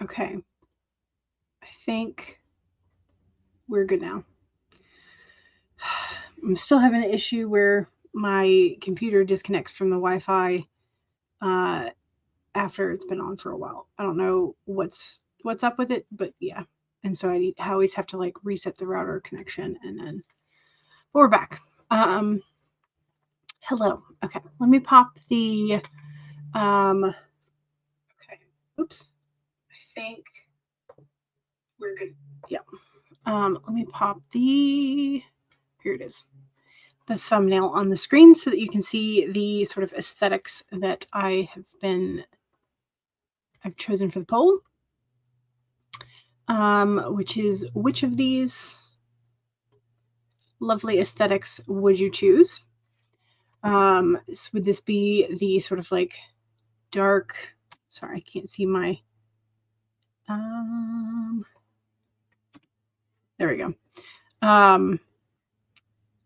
Okay. I think we're good now. I'm still having an issue where my computer disconnects from the Wi-Fi after it's been on for a while. I don't know what's up with it, but yeah. And so I always have to like reset the router connection, and then we're back. Hello. Okay, let me pop the okay. Oops. I think we're good. Yeah. Let me pop the, here it is, the thumbnail on the screen so that you can see the sort of aesthetics that I've chosen for the poll. Which is, which of these lovely aesthetics would you choose? So would this be the sort of like dark, sorry, I can't see my, there we go.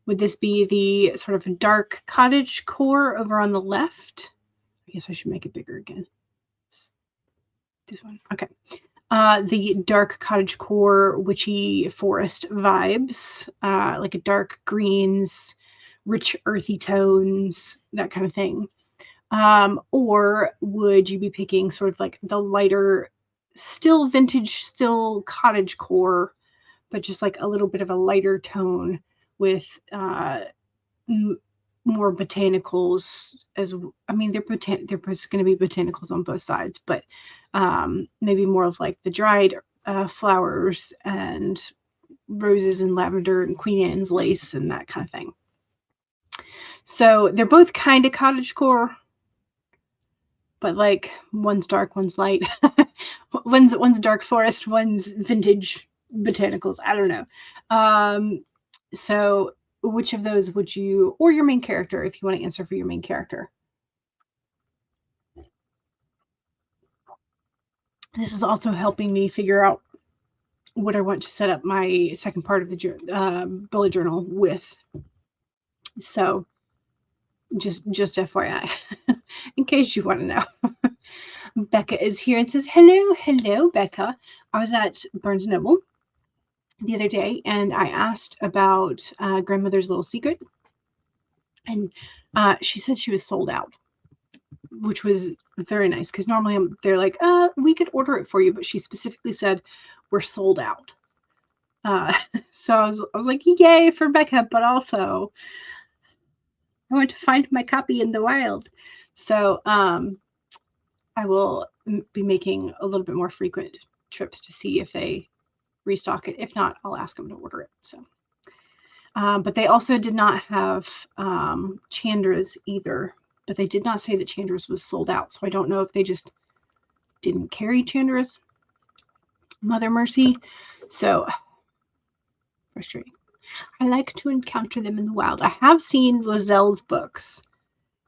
Would this be the sort of dark cottage core over on the left? I guess I should make it bigger again. This one, okay. The dark cottage core witchy forest vibes, like a dark greens, rich earthy tones, that kind of thing. Or would you be picking sort of like the lighter, still vintage, still cottage core, but just like a little bit of a lighter tone with more botanicals? As I mean, there's going to be botanicals on both sides, but maybe more of like the dried flowers and roses and lavender and Queen Anne's lace and that kind of thing. So they're both kind of cottagecore, but like one's dark, one's light. one's dark forest, one's vintage botanicals. I don't know. So which of those would you, or your main character, if you want to answer for your main character? This is also helping me figure out what I want to set up my second part of the bullet journal with. So just FYI, in case you want to know. Becca is here and says, hello, Becca. I was at Barnes & Noble the other day, and I asked about Grandmother's Little Secret, and she said she was sold out, which was very nice, because normally they're like, we could order it for you, but she specifically said, we're sold out. So I was like, yay for Becca, but also I want to find my copy in the wild. So I will be making a little bit more frequent trips to see if they restock it. If not, I'll ask them to order it. So, but they also did not have Chandra's either. But they did not say that Chandra's was sold out. So I don't know if they just didn't carry Chandra's. Mother mercy. So frustrating. I like to encounter them in the wild. I have seen Lazelle's books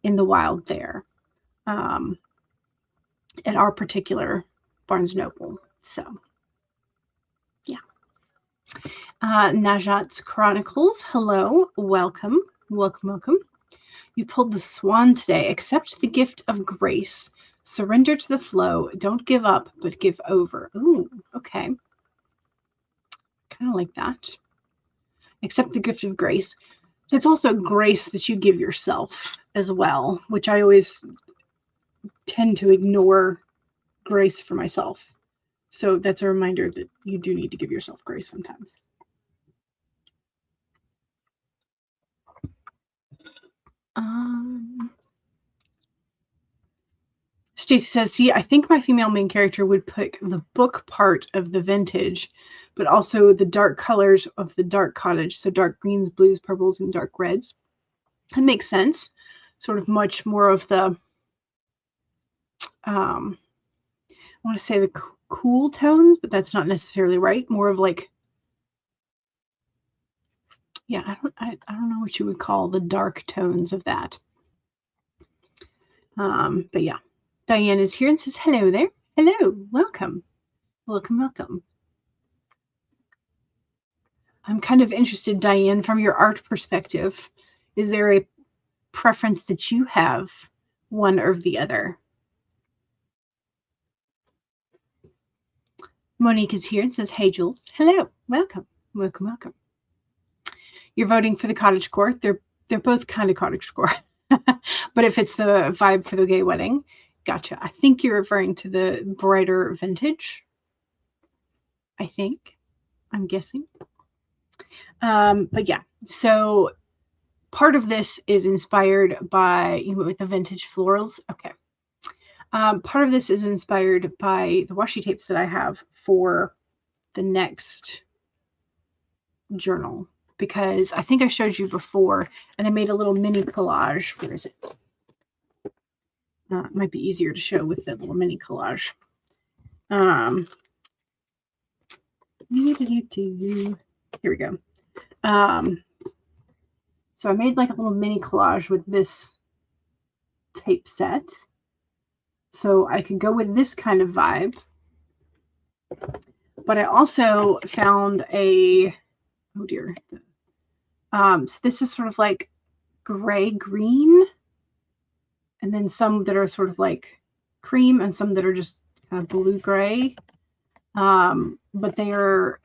in the wild there, at our particular Barnes & Noble. So, yeah. Najat's Chronicles. Hello. Welcome. You pulled the swan today. Accept the gift of grace. Surrender to the flow. Don't give up, but give over. Ooh, okay. Kind of like that. Accept the gift of grace. It's also grace that you give yourself as well, which I always tend to ignore grace for myself. So that's a reminder that you do need to give yourself grace sometimes. Stacy says, see, I think my female main character would pick the book part of the vintage, but also the dark colors of the dark cottage. So dark greens, blues, purples, and dark reds. That makes sense. Sort of much more of the, I want to say the cool tones, but that's not necessarily right. More of like, yeah, I don't know what you would call the dark tones of that. But yeah, Diane is here and says, hello there. Hello, welcome. I'm kind of interested, Diane, from your art perspective. Is there a preference that you have, one or the other? Monique is here and says, hey, Jules. Hello. Welcome. Welcome, welcome. You're voting for the cottage core. They're both kind of cottage core. But if it's the vibe for the gay wedding, gotcha. I think you're referring to the brighter vintage. I think. I'm guessing. But yeah, so part of this is inspired by, you know, with the vintage florals. Okay. Part of this is inspired by the washi tapes that I have for the next journal, because I think I showed you before, and I made a little mini collage. Where is it? It might be easier to show with the little mini collage. Here we go. So I made like a little mini collage with this tape set. So I could go with this kind of vibe. But I also found a, oh dear. So this is sort of like gray green. And then some that are sort of like cream and some that are just kind of blue gray. But they are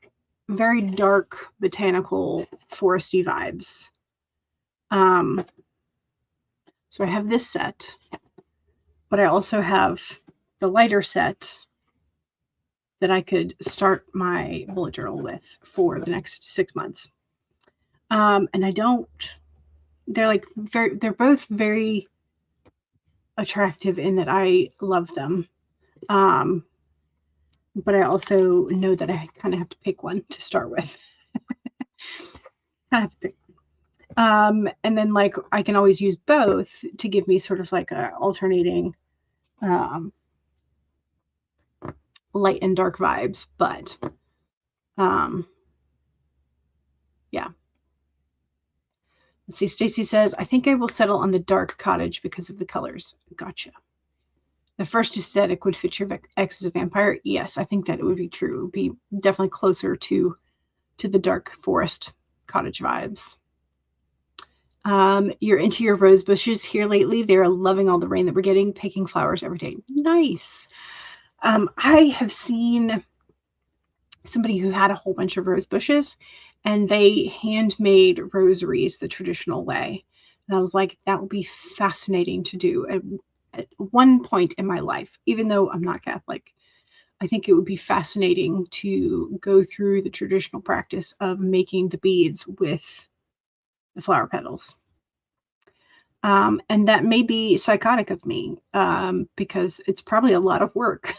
very dark botanical foresty vibes. So I have this set, but I also have the lighter set that I could start my bullet journal with for the next 6 months. And they're both very attractive in that I love them. But I also know that I kind of have to pick one to start with. I have to pick. And then like I can always use both to give me sort of like a alternating light and dark vibes, but yeah. Let's see, Stacy says, I think I will settle on the dark cottage because of the colors. Gotcha. The first aesthetic would fit your ex as a vampire. Yes, I think that it would be true. It would be definitely closer to the dark forest cottage vibes. You're into your rose bushes here lately. They're loving all the rain that we're getting, picking flowers every day. Nice. I have seen somebody who had a whole bunch of rose bushes, and they handmade rosaries the traditional way. And I was like, that would be fascinating to do at one point in my life, even though I'm not Catholic. I think it would be fascinating to go through the traditional practice of making the beads with the flower petals. And that may be psychotic of me, because it's probably a lot of work.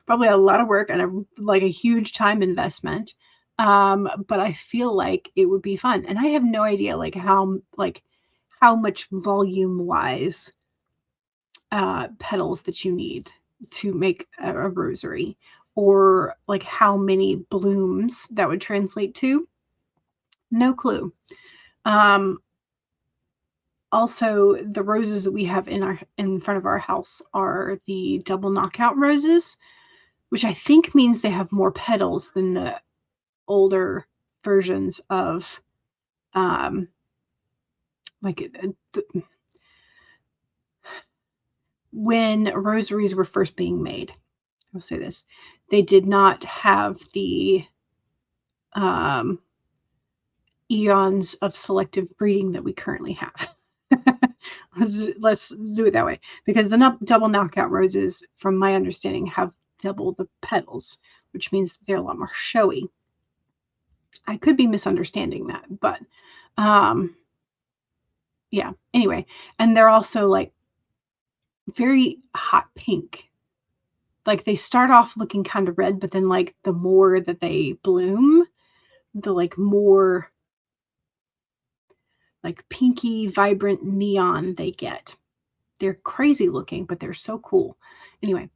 Probably a lot of work and like a huge time investment. But I feel like it would be fun. And I have no idea like how much volume wise petals that you need to make a rosary, or like how many blooms that would translate to. No clue. Also, the roses that we have in front of our house are the double knockout roses, which I think means they have more petals than the older versions of when rosaries were first being made. I'll say this. They did not have the eons of selective breeding that we currently have. Let's do it that way, because the double knockout roses, from my understanding, have double the petals, which means they're a lot more showy. I could be misunderstanding that, but yeah, anyway. And they're also like very hot pink. Like they start off looking kind of red, but then like the more that they bloom, the like more like pinky, vibrant neon they get. They're crazy looking, but they're so cool. Anyway,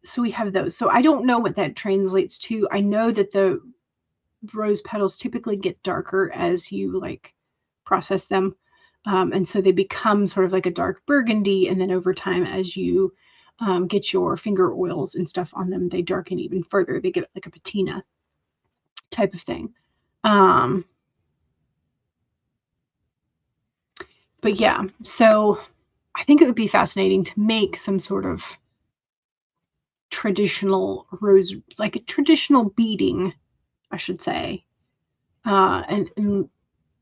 so we have those. So I don't know what that translates to. I know that the rose petals typically get darker as you like process them. And so they become sort of like a dark burgundy. And then over time, as you get your finger oils and stuff on them, they darken even further. They get like a patina type of thing. But yeah, so I think it would be fascinating to make some sort of traditional rose, like a traditional beading, I should say, and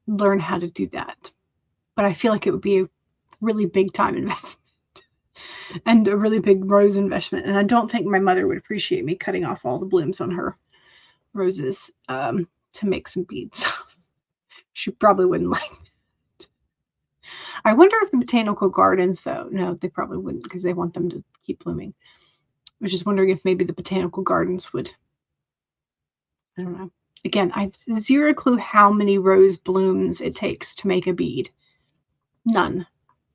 learn how to do that. But I feel like it would be a really big time investment and a really big rose investment. And I don't think my mother would appreciate me cutting off all the blooms on her roses to make some beads. She probably wouldn't like it. I wonder if the botanical gardens, though, no, they probably wouldn't, because they want them to keep blooming. I was just wondering if maybe the botanical gardens would. I don't know. Again, I have zero clue how many rose blooms it takes to make a bead. None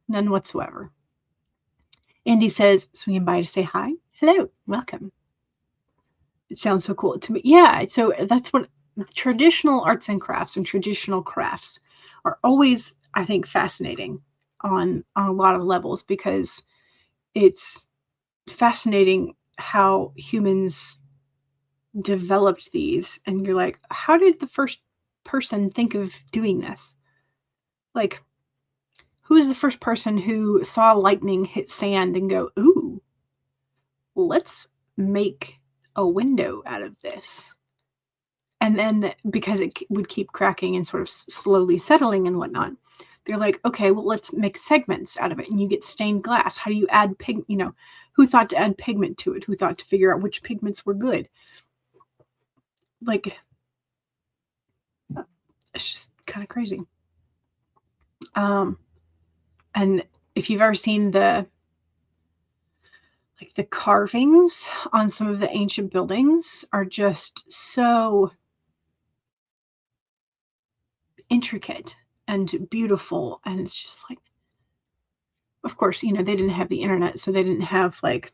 whatsoever. Andy says, swinging by to say hi. Hello, welcome. It sounds so cool to me. Yeah, so that's what traditional arts and crafts and traditional crafts are always, I think, fascinating on a lot of levels, because it's fascinating how humans developed these, and you're like, how did the first person think of doing this? Like, who is the first person who saw lightning hit sand and go, ooh, let's make a window out of this? And then, because it would keep cracking and sort of slowly settling and whatnot, they're like, okay, well, let's make segments out of it, and you get stained glass. How do you add pigment? Who thought to add pigment to it? Who thought to figure out which pigments were good? Like, it's just kind of crazy. And if you've ever seen the carvings on some of the ancient buildings are just so intricate and beautiful. And it's just like, of course, they didn't have the internet, so they didn't have like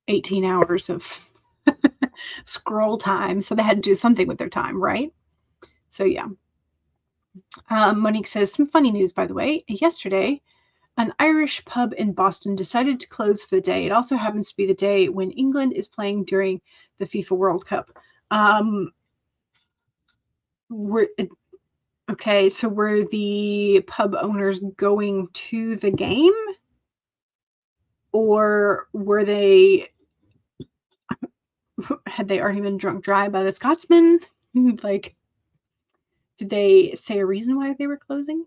18 hours of scroll time. So they had to do something with their time, right? So yeah. Monique says, some funny news, by the way. Yesterday, an Irish pub in Boston decided to close for the day. It also happens to be the day when England is playing during the FIFA World Cup. Okay, so were the pub owners going to the game? Or had they already been drunk dry by the Scotsman? Like, did they say a reason why they were closing?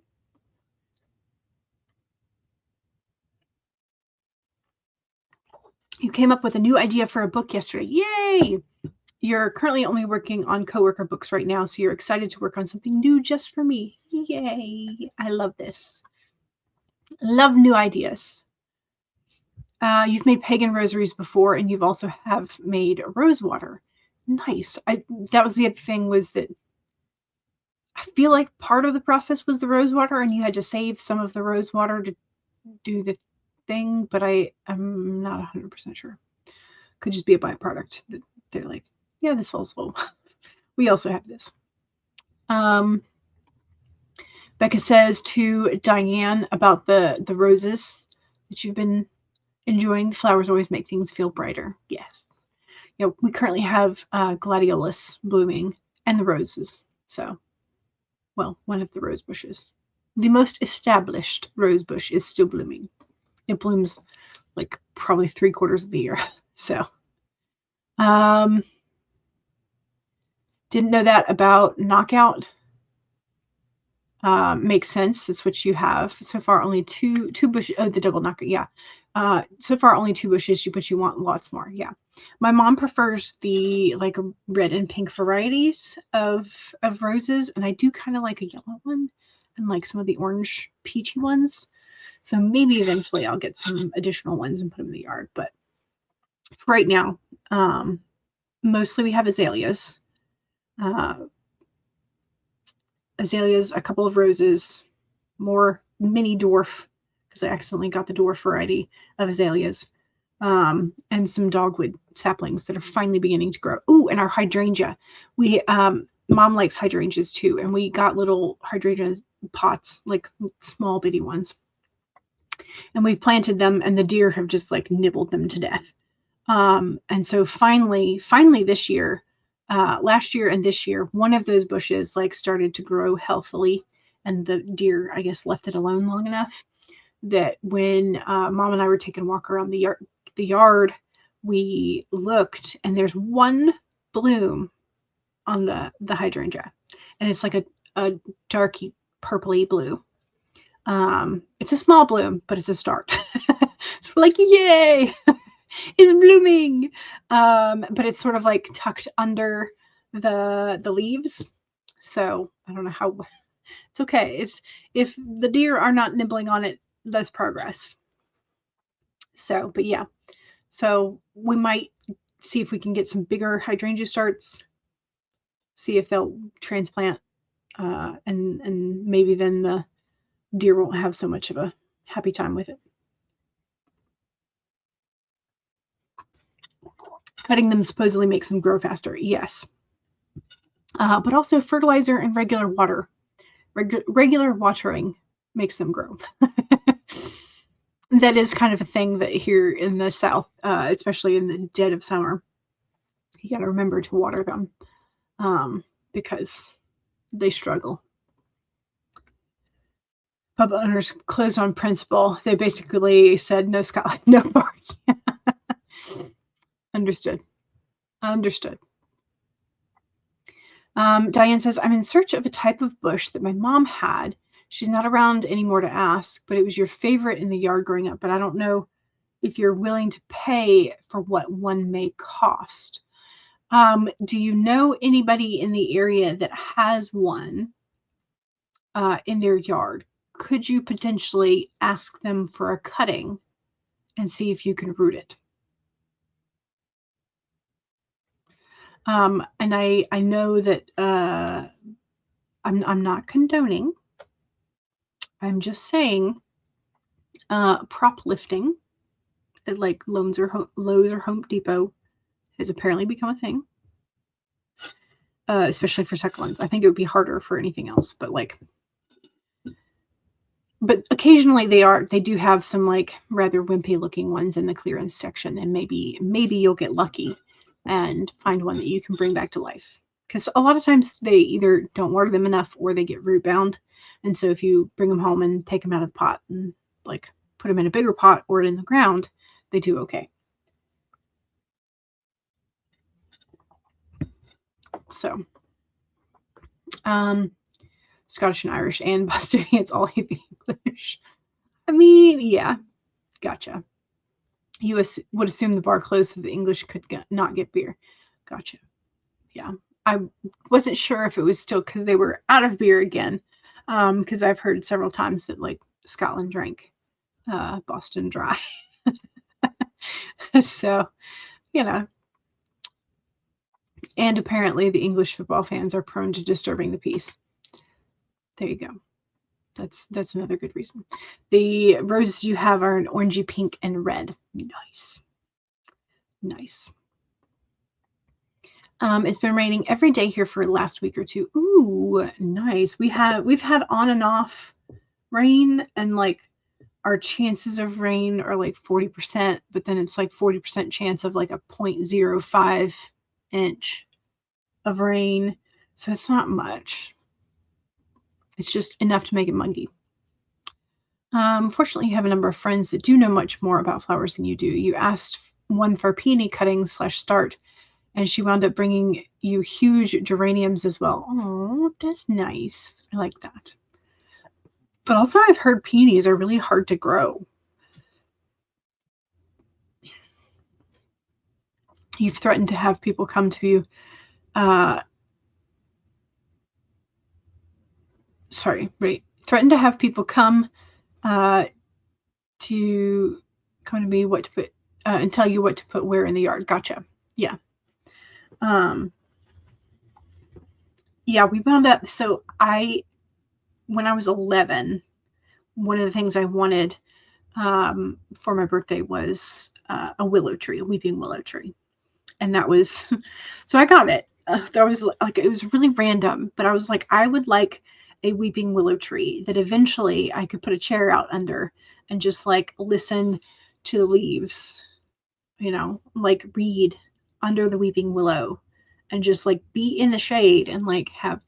You came up with a new idea for a book yesterday. Yay! You're currently only working on coworker books right now, so you're excited to work on something new just for me. Yay! I love this. Love new ideas. You've made pagan rosaries before, and you've also have made rose water. Nice. That was the other thing, was that I feel like part of the process was the rose water, and you had to save some of the rose water to do the thing, but I'm not 100% sure. Could just be a byproduct. They're like, yeah, this also, we also have this. Becca says to Diane about the roses that you've been enjoying. The flowers always make things feel brighter. Yes. We currently have gladiolus blooming and the roses. So, well, one of the rose bushes. The most established rose bush is still blooming. It blooms like probably 3/4 of the year. So, didn't know that about knockout. Makes sense. That's what you have. So far, only two bushes. Oh, the double knockout. Yeah. So far, only 2 bushes, but you want lots more. Yeah. My mom prefers the like red and pink varieties of roses, and I do kind of like a yellow one and like some of the orange peachy ones. So maybe eventually I'll get some additional ones and put them in the yard. But for right now, mostly we have azaleas. Azaleas, a couple of roses, more mini dwarf, because I accidentally got the dwarf variety of azaleas, and some dogwood saplings that are finally beginning to grow. Ooh, and our hydrangea. We Mom likes hydrangeas too, and we got little hydrangea pots, like small bitty ones, and we've planted them, and the deer have just like nibbled them to death. And so finally this year, last year and this year, one of those bushes like started to grow healthily, and the deer, I guess, left it alone long enough that when Mom and I were taking a walk around the yard, we looked, and there's one bloom on the hydrangea, and it's like a darky purpley blue. It's a small bloom, but it's a start. So we're like, yay, it's blooming. But it's sort of like tucked under the leaves. So I don't know how. It's okay. If the deer are not nibbling on it, that's progress. So, but yeah. So we might see if we can get some bigger hydrangea starts. See if they'll transplant, and maybe then the deer won't have so much of a happy time with it. Cutting them supposedly makes them grow faster. Yes. But also fertilizer and regular water. Regular watering makes them grow. That is kind of a thing that here in the South, especially in the dead of summer, you got to remember to water them, because they struggle. Pub owners closed on principle. They basically said, no Scotland, no party. Understood. Diane says, I'm in search of a type of bush that my mom had. She's not around anymore to ask, but it was your favorite in the yard growing up. But I don't know if you're willing to pay for what one may cost. Do you know anybody in the area that has one in their yard? Could you potentially ask them for a cutting and see if you can root it? And I know that I'm not condoning. I'm just saying prop lifting at like Lowe's or Home Depot has apparently become a thing, especially for succulents. I think it would be harder for anything else, but occasionally they do have some like rather wimpy looking ones in the clearance section, and maybe you'll get lucky and find one that you can bring back to life. Because a lot of times they either don't water them enough or they get root bound. And so if you bring them home and take them out of the pot and like put them in a bigger pot or in the ground, they do okay. So, Scottish and Irish and Bostonian, it's all heavy English. I mean, yeah, gotcha. You would assume the bar closed so the English could not get beer. Gotcha. Yeah. I wasn't sure if it was still because they were out of beer again. Because I've heard several times that like Scotland drank Boston Dry. So, you know. And apparently the English football fans are prone to disturbing the peace. There you go. That's another good reason. The roses you have are an orangey pink and red. Nice. It's been raining every day here for the last week or two. Ooh, nice. We've had on and off rain, and like our chances of rain are like 40%, but then it's like 40% chance of like a 0.05 inch of rain. So it's not much. It's just enough to make it muggy. Fortunately, you have a number of friends that do know much more about flowers than you do. You asked one for peony cutting / start, and she wound up bringing you huge geraniums as well. Oh, that's nice. I like that. But also I've heard peonies are really hard to grow. You've threatened to have people come to you. Threatened to have people come to me what to put and tell you what to put where in the yard. Gotcha. Yeah. Yeah, we wound up. So when I was 11, one of the things I wanted for my birthday was a willow tree, a weeping willow tree. And that was, so I got it. That was like, it was really random, but I was like, I would like a weeping willow tree that eventually I could put a chair out under and just like listen to the leaves, like read under the weeping willow and just like be in the shade and like have,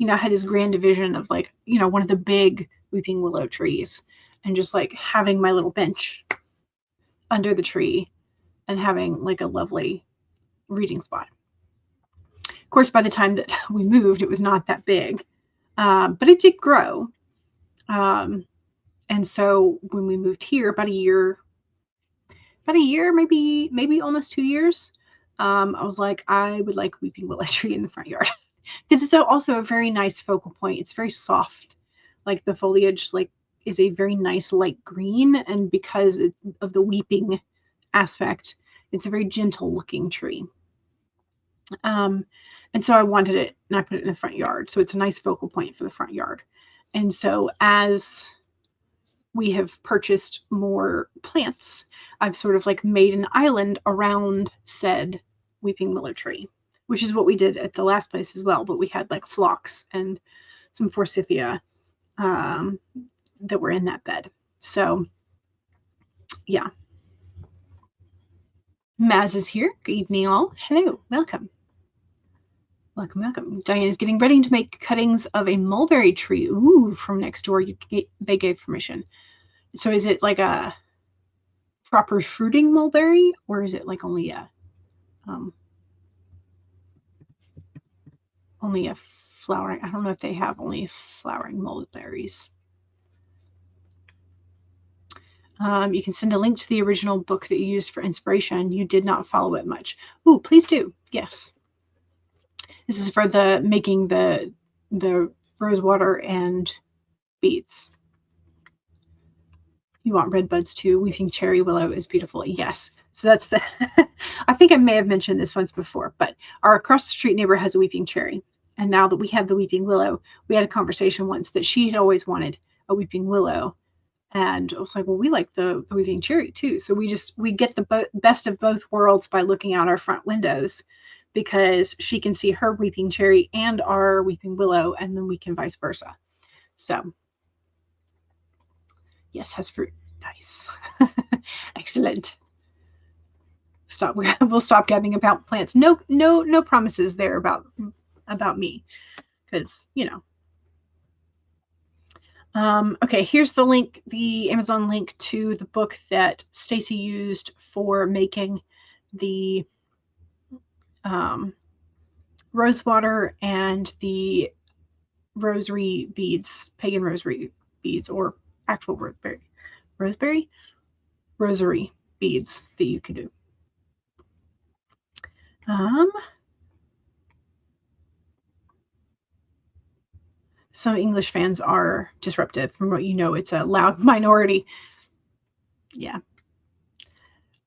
I had this grand vision of like, one of the big weeping willow trees and just like having my little bench under the tree and having like a lovely reading spot. Of course, by the time that we moved, it was not that big, but it did grow. And so when we moved here, about a year, maybe almost 2 years, I was like, I would like weeping willow tree in the front yard because it's also a very nice focal point. It's very soft, like the foliage like is a very nice light green, and because of the weeping aspect, it's a very gentle looking tree. And so I wanted it, and I put it in the front yard, so it's a nice focal point for the front yard. And so as we have purchased more plants, I've sort of like made an island around said weeping willow tree, which is what we did at the last place as well. But we had like phlox and some forsythia that were in that bed. So yeah. Maz is here. Good evening all. Hello, welcome. Welcome, welcome. Diane is getting ready to make cuttings of a mulberry tree. Ooh, from next door. They gave permission. So is it like a proper fruiting mulberry, or is it like only a flowering? I don't know if they have only flowering mulberries. You can send a link to the original book that you used for inspiration. You did not follow it much. Ooh, please do. Yes. This is for the making the rose water and beads. You want red buds too. Weeping cherry willow is beautiful. Yes. So that's the, I think I may have mentioned this once before, but our across the street neighbor has a weeping cherry. And now that we have the weeping willow, we had a conversation once that she had always wanted a weeping willow. And I was like, well, we like the weeping cherry too. So we get the best of both worlds by looking out our front windows, because she can see her weeping cherry and our weeping willow, and then we can vice versa. So yes, has fruit. Nice. Excellent. We'll stop gabbing about plants. No promises there about me, because okay, here's the link, the Amazon link to the book that Stacy used for making the rose water and the rosary beads, pagan rosary beads, or actual rosary beads that you can do. Some English fans are disruptive. From what you know, it's a loud minority. Yeah.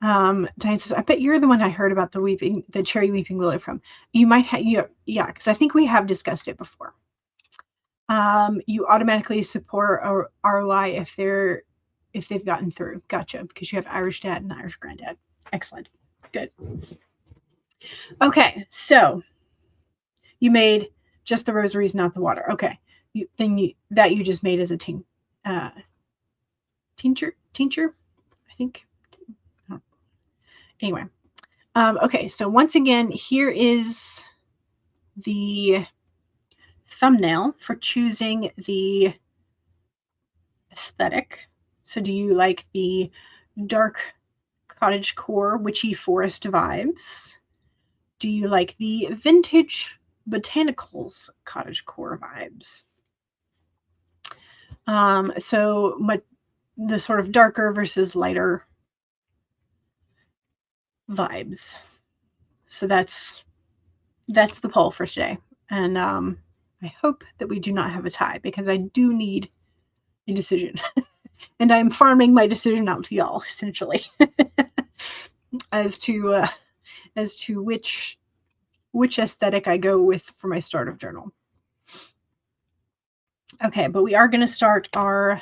Diane says, I bet you're the one I heard about the cherry weeping willow from. You might have, yeah, because I think we have discussed it before. You automatically support ROI if they've gotten through. Gotcha, because you have Irish dad and Irish granddad. Excellent. Good. Okay, so you made just the rosaries, not the water. Okay. You just made as a tincture, I think. Anyway, okay, so once again, here is the thumbnail for choosing the aesthetic. So do you like the dark cottage core witchy forest vibes? Do you like the vintage Botanicals cottage core vibes? So the sort of darker versus lighter vibes. So that's the poll for today. And I hope that we do not have a tie, because I do need a decision. And I'm farming my decision out to y'all, essentially, as to which aesthetic I go with for my start of journal. Okay, but we are going to start our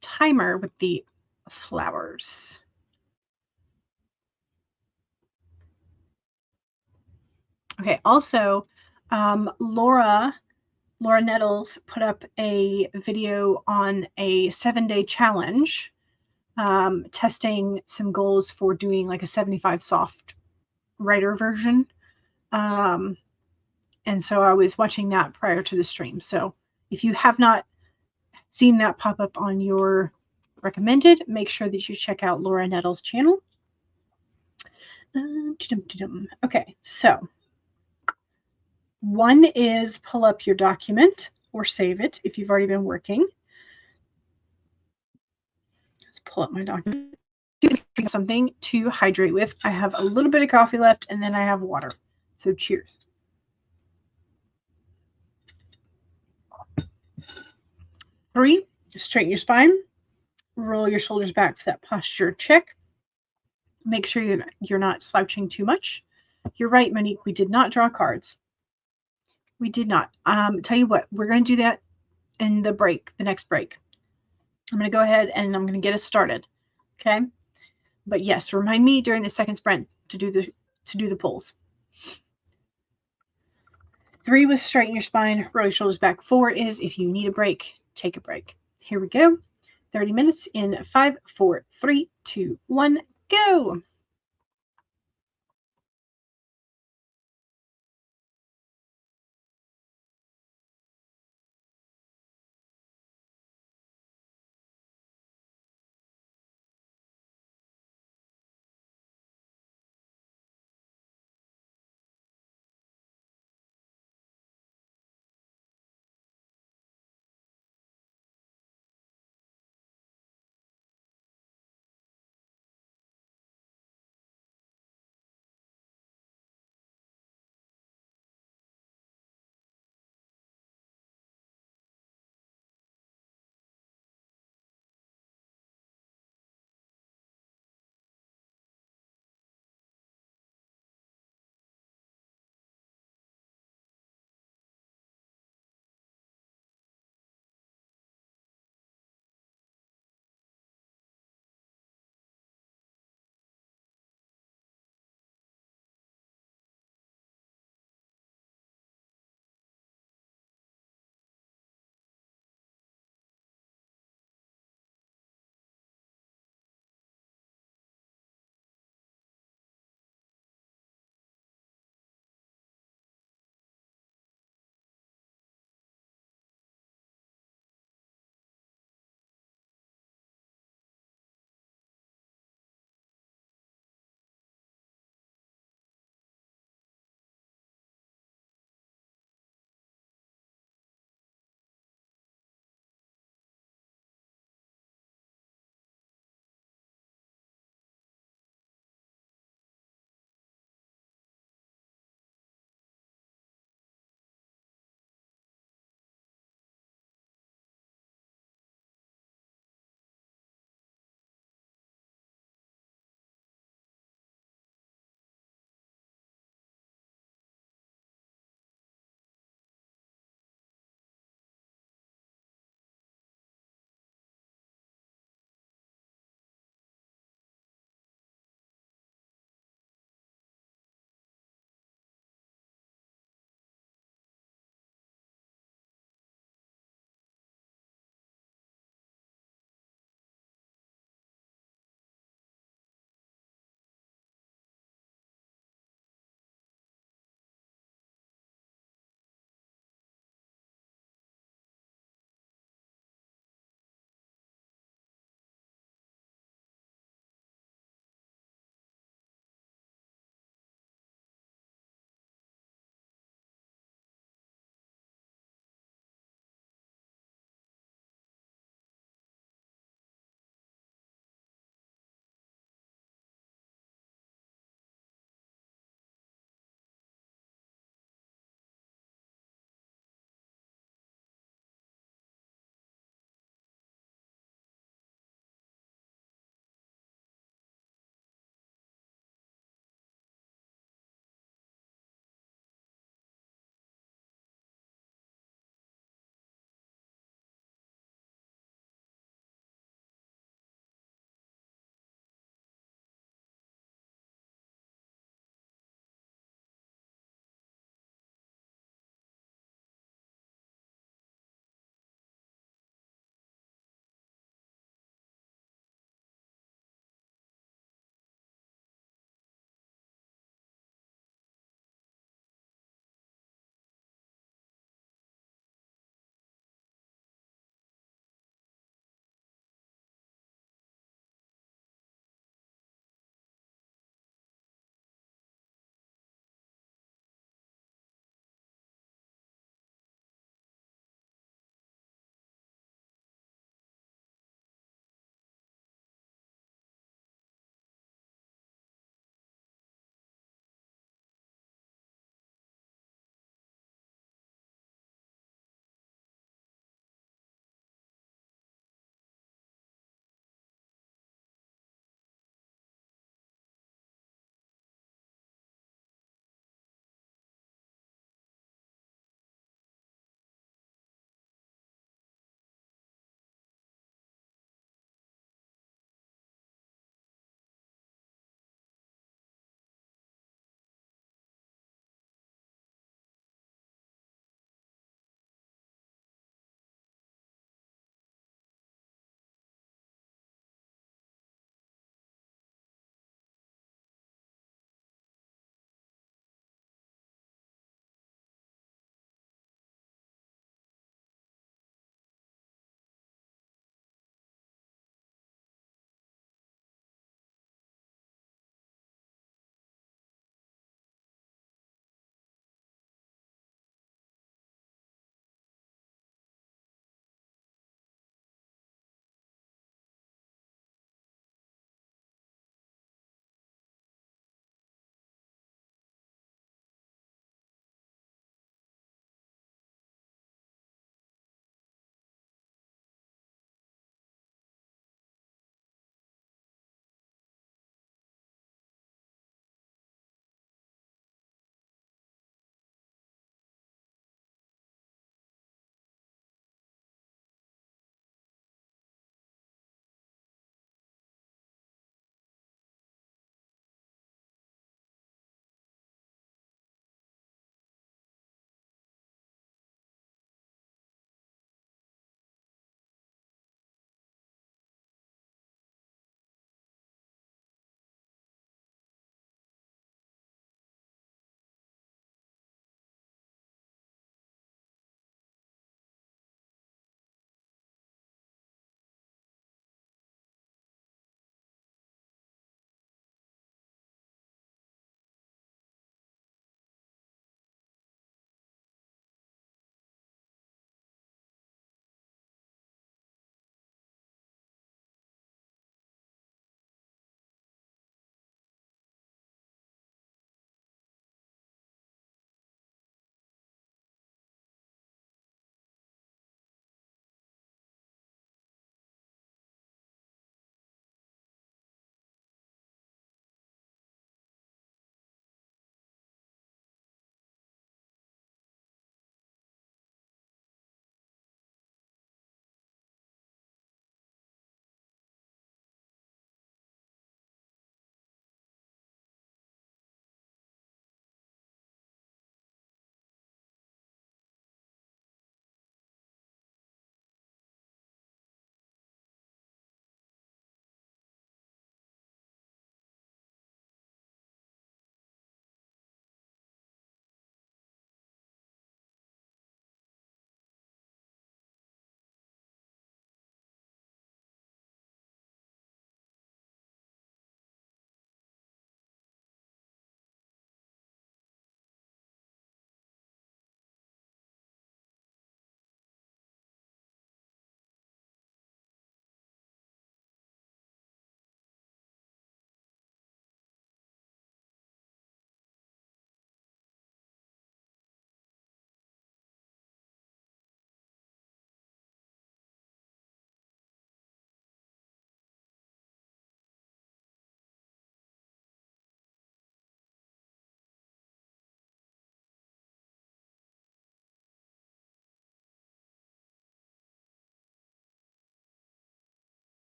timer with the flowers. Okay, also, Laura Nettles put up a video on a 7-day challenge, testing some goals for doing like a 75 soft writer version. And so I was watching that prior to the stream. So if you have not seen that pop up on your recommended, make sure that you check out Laura Nettles' channel. Okay, so one is pull up your document or save it if you've already been working. Let's pull up my document. Something to hydrate with. I have a little bit of coffee left, and then I have water. So cheers. 3, straighten your spine. Roll your shoulders back for that posture check. Make sure you're not slouching too much. You're right, Monique. We did not draw cards. We did not. Tell you what, we're going to do that in the break, the next break. I'm going to go ahead and I'm going to get us started. Okay. But yes, remind me during the second sprint to do the pulls. 3 was straighten your spine, roll your shoulders back. 4 is if you need a break, take a break. Here we go. 30 minutes in 5, 4, 3, 2, 1, go.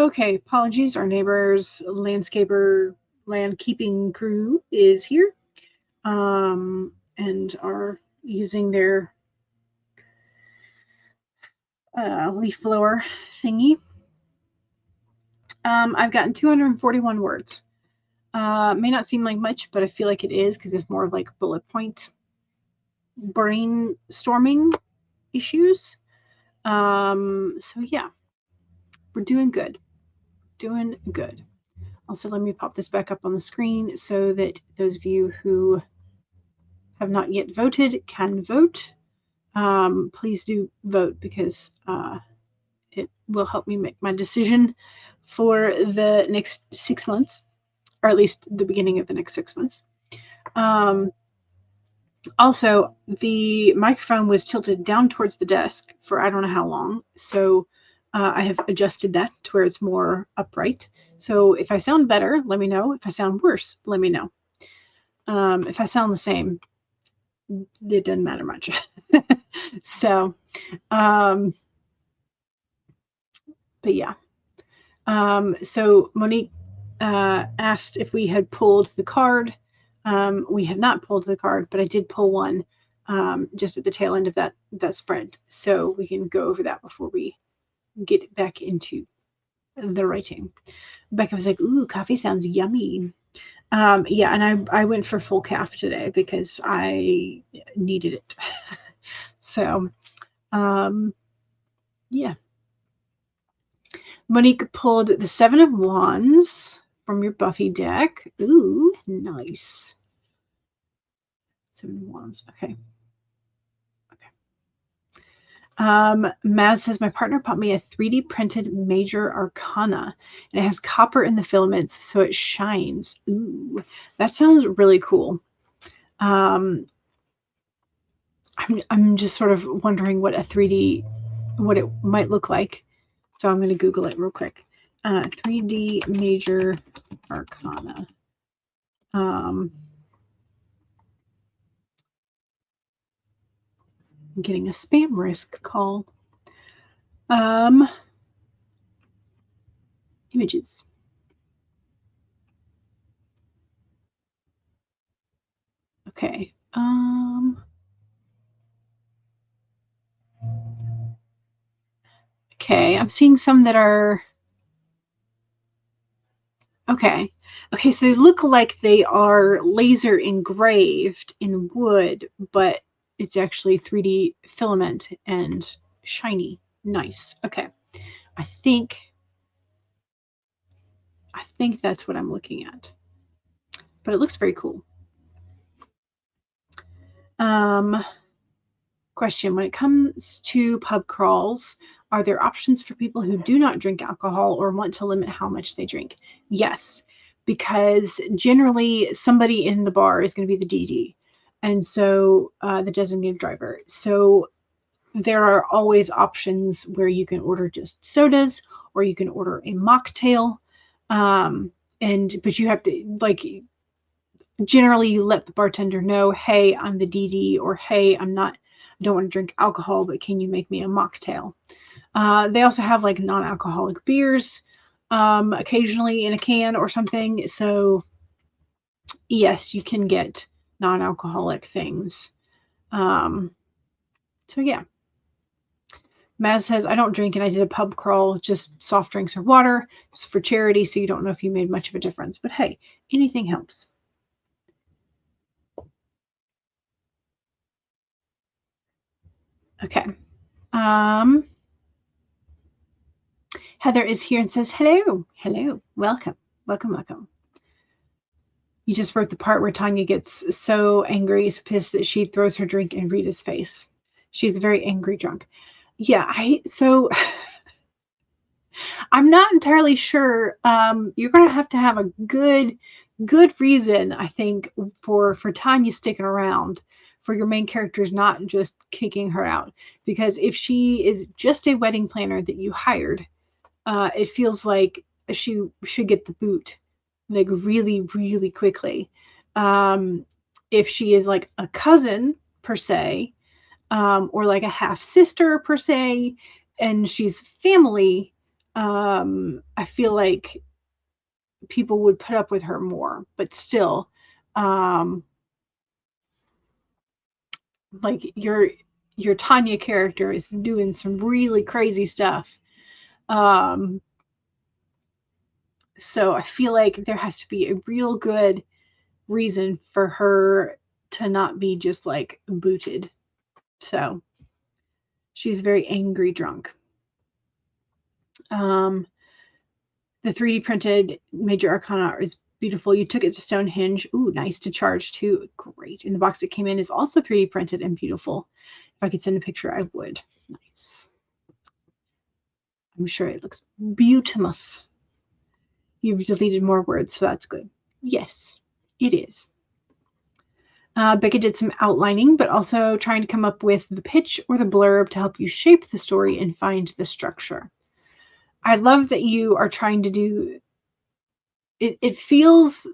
Okay, apologies. Our neighbor's landkeeping crew is here, and are using their leaf blower thingy. I've gotten 241 words. May not seem like much, but I feel like it is because it's more of like bullet point brainstorming issues. So yeah, we're doing good. Doing good. Also, let me pop this back up on the screen so that those of you who have not yet voted can vote. Please do vote because it will help me make my decision for the next 6 months, or at least the beginning of the next 6 months. Also, the microphone was tilted down towards the desk for I don't know how long, so I have adjusted that to where it's more upright. So if I sound better, let me know. If I sound worse, let me know. If I sound the same, it doesn't matter much. So, but yeah. So Monique asked if we had pulled the card. We had not pulled the card, but I did pull one just at the tail end of that spread. So we can go over that before we get back into the writing. Becca was like, ooh, coffee sounds yummy. Yeah, and I went for full calf today because I needed it. So, yeah. Monique pulled the 7 of Wands from your Buffy deck. Ooh, nice. 7 of Wands. Okay. Maz says, my partner bought me a 3D printed major arcana, and it has copper in the filaments, so it shines. Ooh, that sounds really cool. I'm just sort of wondering what it might look like. So I'm going to Google it real quick. 3D major arcana. I'm getting a spam risk call. Images. Okay. Okay, I'm seeing some that are okay. Okay, so they look like they are laser engraved in wood, but it's actually 3D filament and shiny. Nice. Okay. I think that's what I'm looking at. But it looks very cool. Question, when it comes to pub crawls, are there options for people who do not drink alcohol or want to limit how much they drink? Yes, because generally somebody in the bar is going to be the DD, and so the designated driver. So there are always options where you can order just sodas or you can order a mocktail. But you have to generally you let the bartender know, hey, I'm the DD, or hey, I don't want to drink alcohol, but can you make me a mocktail? They also have like non-alcoholic beers occasionally in a can or something. So yes, you can get non-alcoholic things. So yeah. Maz says, I don't drink and I did a pub crawl, just soft drinks or water. It's for charity, so you don't know if you made much of a difference. But hey, anything helps. Okay. Heather is here and says, hello, welcome. You just wrote the part where Tanya gets so angry, so pissed that she throws her drink in Rita's face. She's a very angry drunk. Yeah, I'm not entirely sure. You're going to have a good reason, I think, for Tanya sticking around, for your main characters not just kicking her out. Because if she is just a wedding planner that you hired, it feels like she should get the boot, like really, really quickly. If she is like a cousin per se, or like a half sister per se, and she's family, I feel like people would put up with her more, but still, like your Tanya character is doing some really crazy stuff. So I feel like there has to be a real good reason for her to not be just like booted. So she's very angry drunk. The 3D printed Major Arcana is beautiful. You took it to Stonehenge. Ooh, nice to charge too. Great. And the box that came in is also 3D printed and beautiful. If I could send a picture, I would. Nice. I'm sure it looks beautiful. You've deleted more words, so that's good. Yes, it is. Becca did some outlining, but also trying to come up with the pitch or the blurb to help you shape the story and find the structure. I love that you are trying to do it. It feels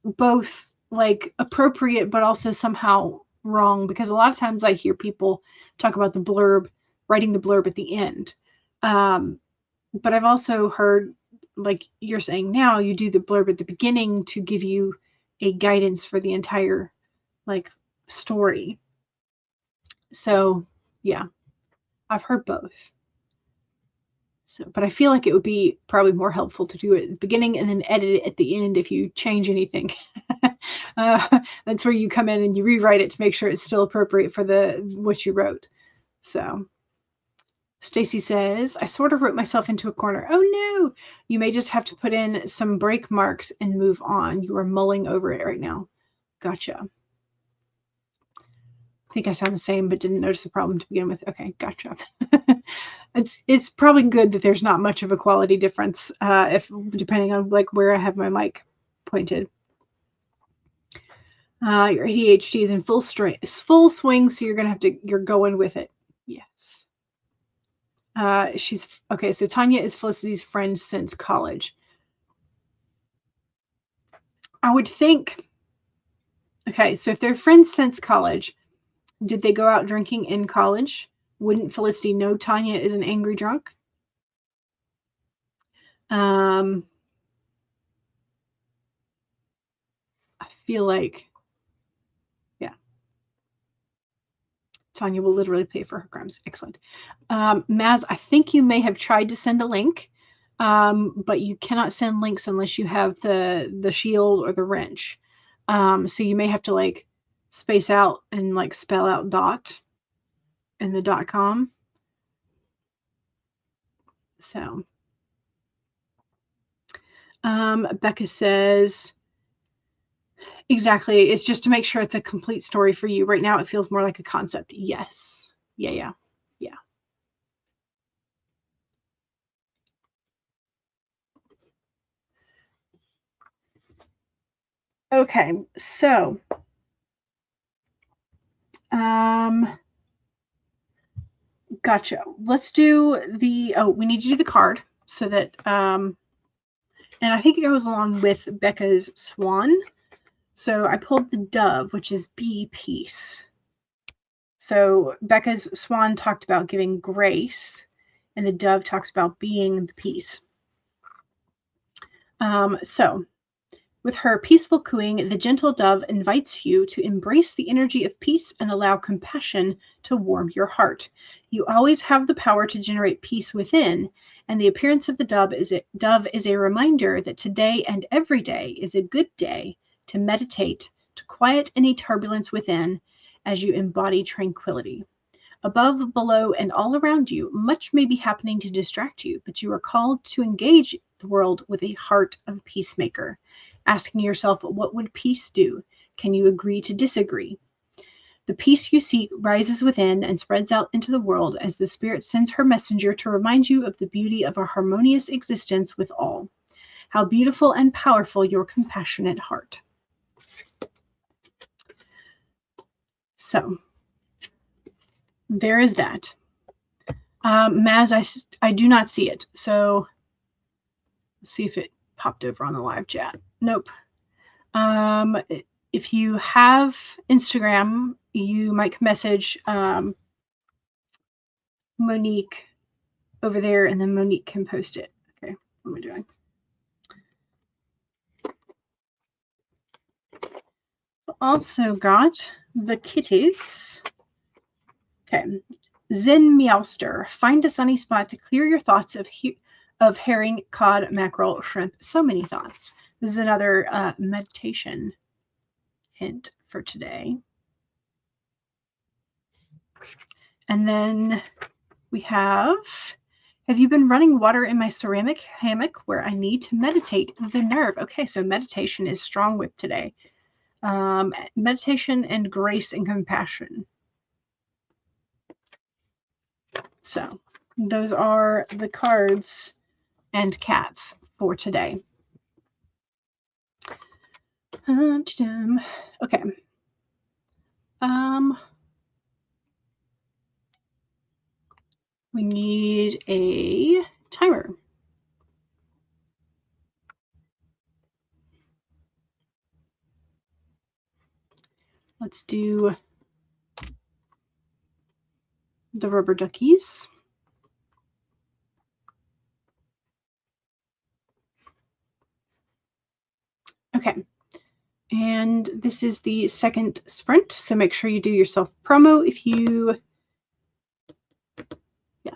both like appropriate, but also somehow wrong, because a lot of times I hear people talk about the blurb, writing the blurb at the end. But I've also heard, like you're saying now, you do the blurb at the beginning to give you a guidance for the entire like story. So yeah, I've heard both. So, but I feel like it would be probably more helpful to do it at the beginning and then edit it at the end if you change anything. That's where you come in and you rewrite it to make sure it's still appropriate for what you wrote. So Stacy says, I sort of wrote myself into a corner. Oh no, you may just have to put in some break marks and move on. You are mulling over it right now. Gotcha. I think I sound the same, but didn't notice the problem to begin with. Okay, gotcha. It's probably good that there's not much of a quality difference if depending on like where I have my mic pointed. Your ADHD is in full swing, so you're going with it. Yes. She's okay. So Tanya is Felicity's friend since college. I would think. Okay, so if they're friends since college, did they go out drinking in college? Wouldn't Felicity know Tanya is an angry drunk? I feel like, yeah, Tanya will literally pay for her crimes. Excellent. Maz, I think you may have tried to send a link, but you cannot send links unless you have the shield or the wrench. So you may have to like space out and like spell out dot in the .com. So Becca says, exactly. It's just to make sure it's a complete story for you. Right now, it feels more like a concept. Yes. Yeah. Okay, so gotcha. Let's do we need to do the card so that and I think it goes along with Becca's swan. So I pulled the dove, which is be peace. So Becca's swan talked about giving grace, and the dove talks about being the peace. So with her peaceful cooing, the gentle dove invites you to embrace the energy of peace and allow compassion to warm your heart. You always have the power to generate peace within, and the appearance of the dove is a reminder that today and every day is a good day to meditate, to quiet any turbulence within as you embody tranquility. Above, below, and all around you, much may be happening to distract you, but you are called to engage the world with a heart of peacemaker. Asking yourself, what would peace do? Can you agree to disagree? The peace you seek rises within and spreads out into the world as the Spirit sends her messenger to remind you of the beauty of a harmonious existence with all. How beautiful and powerful your compassionate heart. So, there is that. Maz, I do not see it. So, let's see if it popped over on the live chat. Nope. If you have Instagram, you might message Monique over there, and then Monique can post it. Okay, what am I doing? Also got the kitties. Okay, Zen Meowster. Find a sunny spot to clear your thoughts of herring, cod, mackerel, shrimp. So many thoughts. This is another meditation hint for today. And then we have you been running water in my ceramic hammock where I need to meditate the nerve? Okay, so meditation is strong with today. Meditation and grace and compassion. So those are the cards and cats for today. Okay. We need a timer. Let's do the rubber duckies. Okay. And this is the second sprint, so make sure you do your self promo if you, yeah.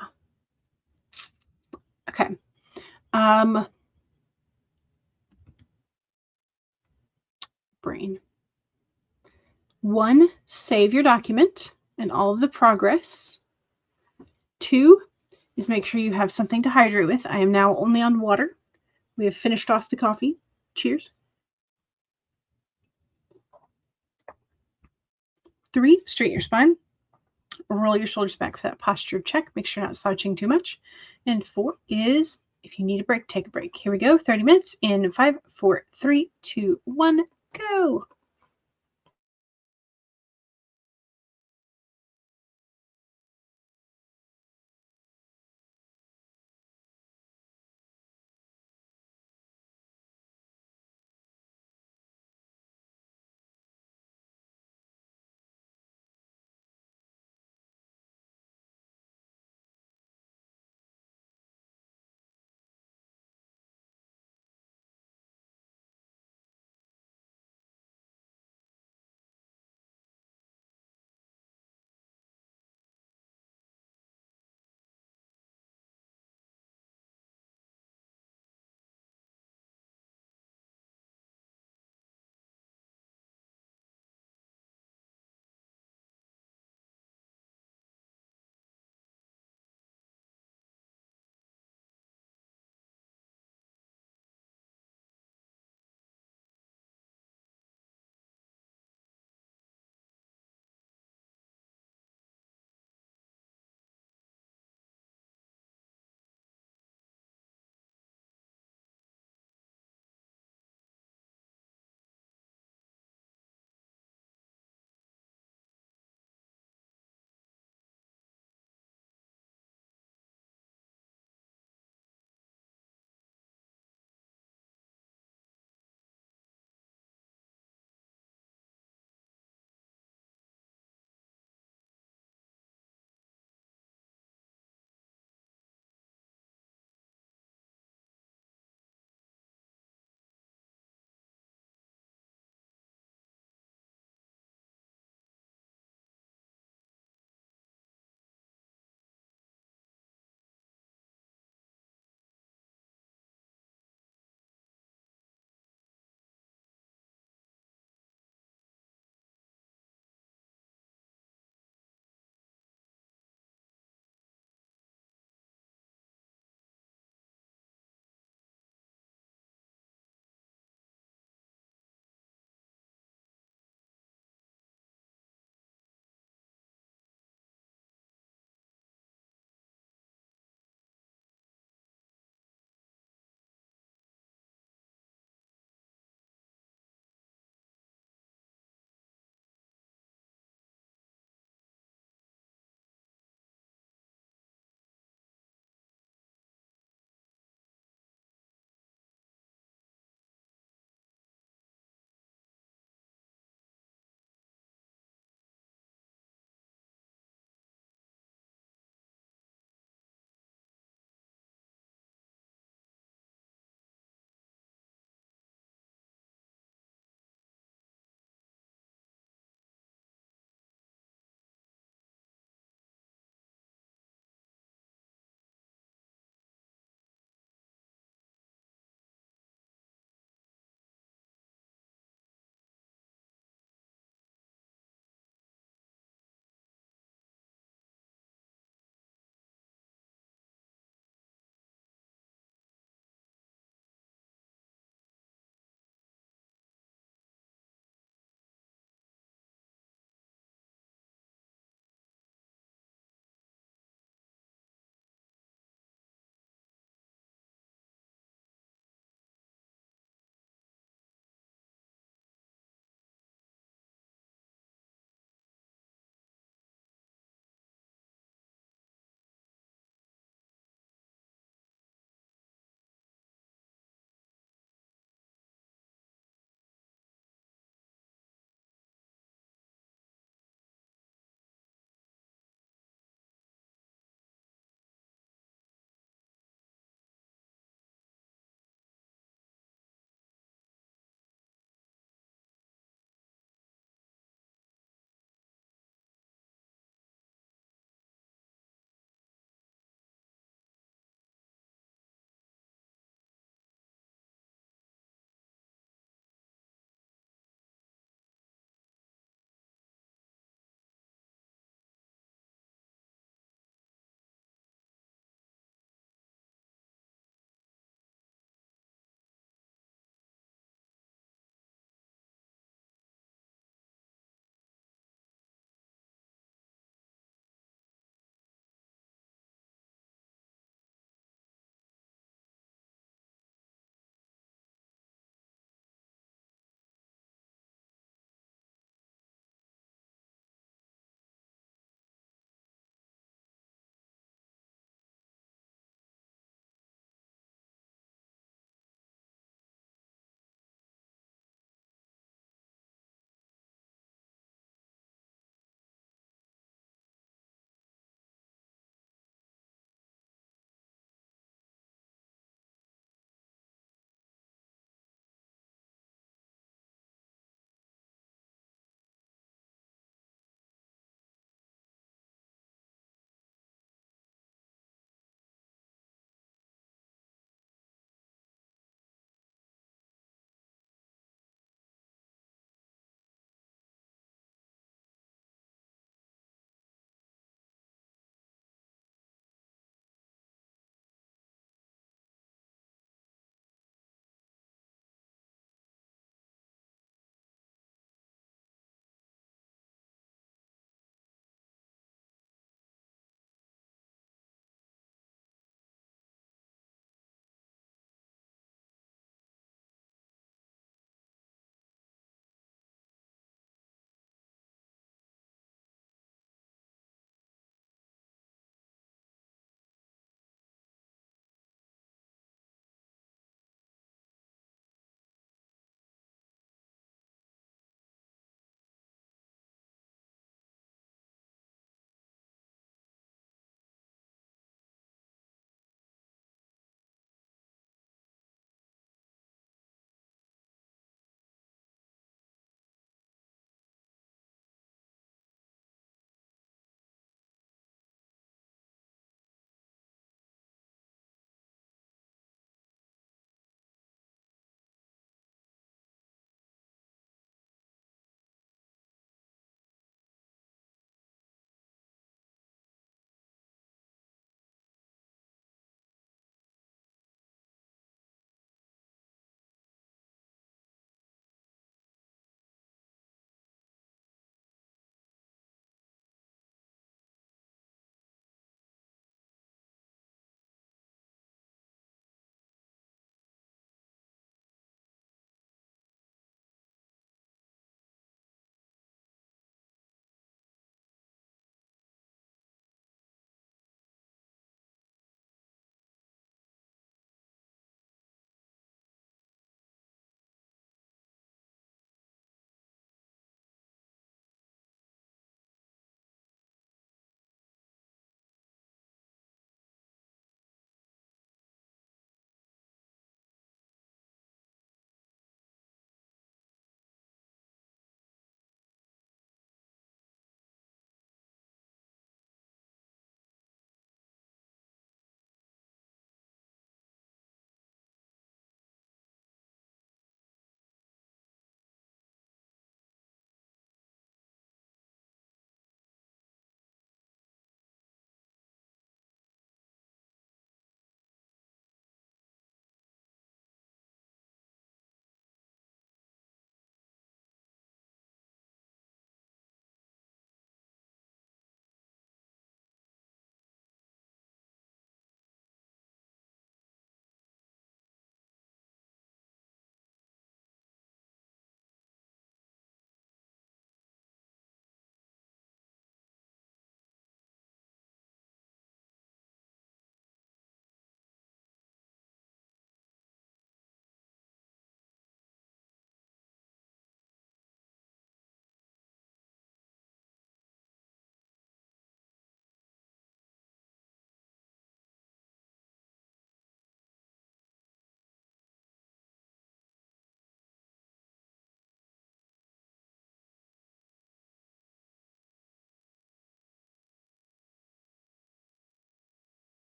Okay. Brain. 1, save your document and all of the progress. 2 is make sure you have something to hydrate with. I am now only on water. We have finished off the coffee. Cheers. 3, straighten your spine. Roll your shoulders back for that posture check. Make sure you're not slouching too much. And 4 is, if you need a break, take a break. Here we go. 30 minutes in 5, 4, 3, 2, 1, go.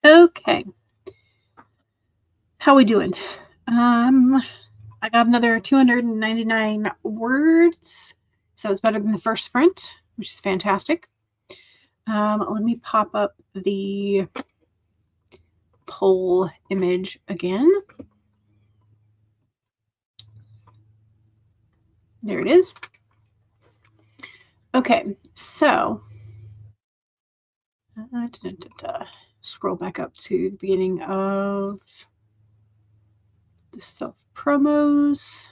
Okay. How we doing? I got another 299 words, so it's better than the first sprint, which is fantastic. Let me pop up the poll image again. There it is. Okay, so scroll back up to the beginning of the self promos.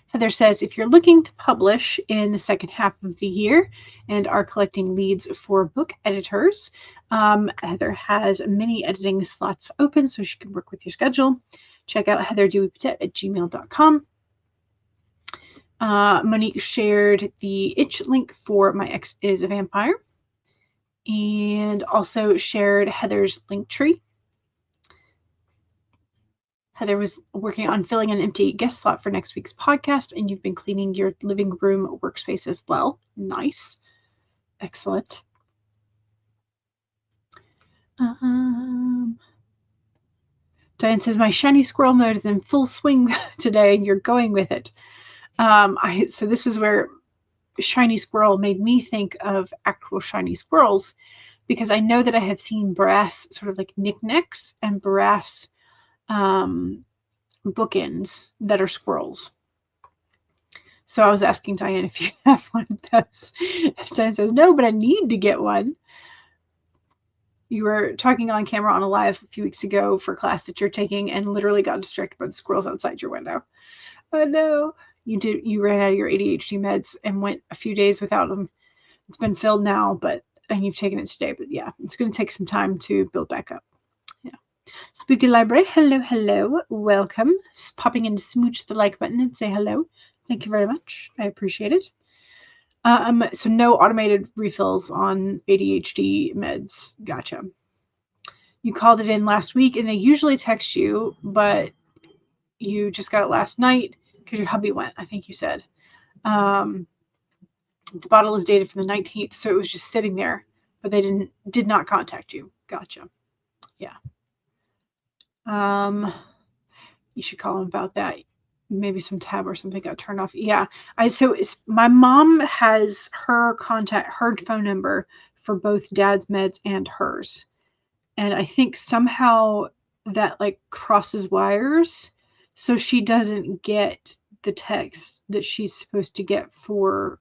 Heather says, if you're looking to publish in the second half of the year and are collecting leads for book editors, Heather has many editing slots open so she can work with your schedule. Check out heatherdeweypotet@gmail.com. Monique shared the itch link for My Ex is a Vampire and also shared Heather's link tree. Heather was working on filling an empty guest slot for next week's podcast, and you've been cleaning your living room workspace as well. Nice. Excellent. Diane says, my shiny squirrel mode is in full swing today, and you're going with it. So this was where shiny squirrel made me think of actual shiny squirrels, because I know that I have seen brass sort of like knickknacks and brass bookends that are squirrels. So I was asking Diane if you have one of those. Diane says, no, but I need to get one. You were talking on camera on a live a few weeks ago for a class that you're taking and literally got distracted by the squirrels outside your window. Oh no. You ran out of your ADHD meds and went a few days without them. It's been filled now, and you've taken it today, but yeah, it's going to take some time to build back up. Yeah. Spooky Library, hello, welcome. Just popping in to smooch the like button and say hello. Thank you very much. I appreciate it. So no automated refills on ADHD meds. Gotcha. You called it in last week, and they usually text you, but you just got it last night because your hubby went, I think you said. The bottle is dated from the 19th, so it was just sitting there, but they did not contact you. Gotcha. Yeah. You should call them about that. Maybe some tab or something got turned off. Yeah. My mom has her phone number for both Dad's meds and hers. And I think somehow that like crosses wires. So she doesn't get the text that she's supposed to get for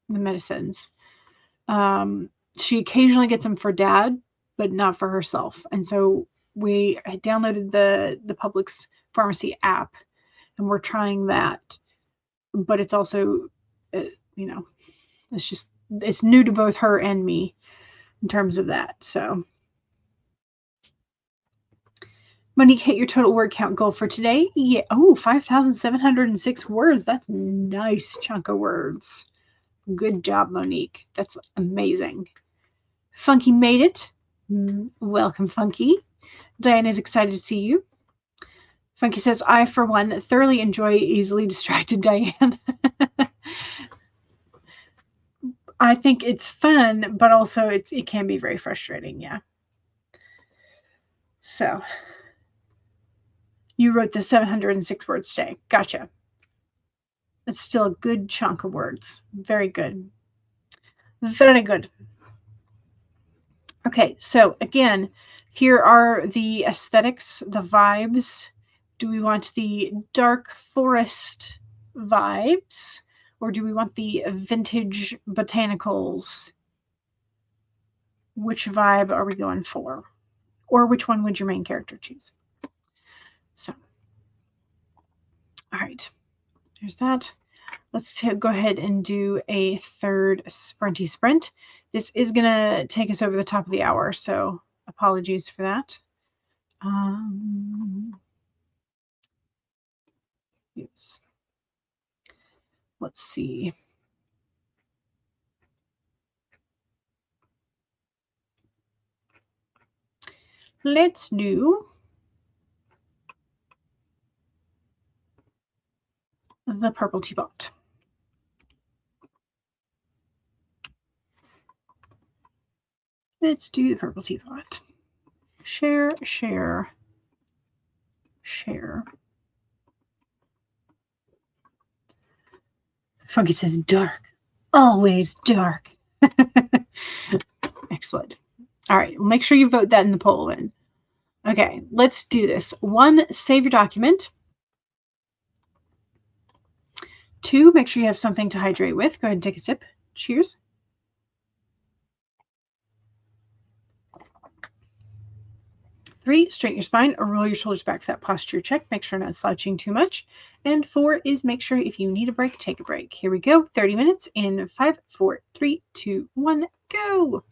the medicines. She occasionally gets them for Dad, but not for herself. And so I downloaded the Publix pharmacy app, and we're trying that. But it's also, it's new to both her and me in terms of that. So, Monique, hit your total word count goal for today. Yeah. Oh, 5,706 words. That's a nice chunk of words. Good job, Monique. That's amazing. Funky made it. Welcome, Funky. Diane is excited to see you. Funky says, I, for one, thoroughly enjoy easily distracted Diane. I think it's fun, but also it can be very frustrating, yeah. So, you wrote the 706 words today. Gotcha. It's still a good chunk of words. Very good. Very good. Okay, so again, here are the aesthetics, the vibes. Do we want the dark forest vibes, or do we want the vintage botanicals? Which vibe are we going for? Or which one would your main character choose? So, all right, there's that. Let's go ahead and do a third sprinty sprint. This is going to take us over the top of the hour, so apologies for that. Oops. Let's see. Let's do the purple teapot. Let's do the purple teapot. Share, share, share. Funky says dark. Always dark. Excellent. All right, make sure you vote that in the poll then. Okay, let's do this. 1, save your document. 2, make sure you have something to hydrate with. Go ahead and take a sip. Cheers. 3, straighten your spine or roll your shoulders back for that posture check. Make sure you're not slouching too much. And 4 is make sure if you need a break, take a break. Here we go. 30 minutes in 5, 4, 3, 2, 1, go.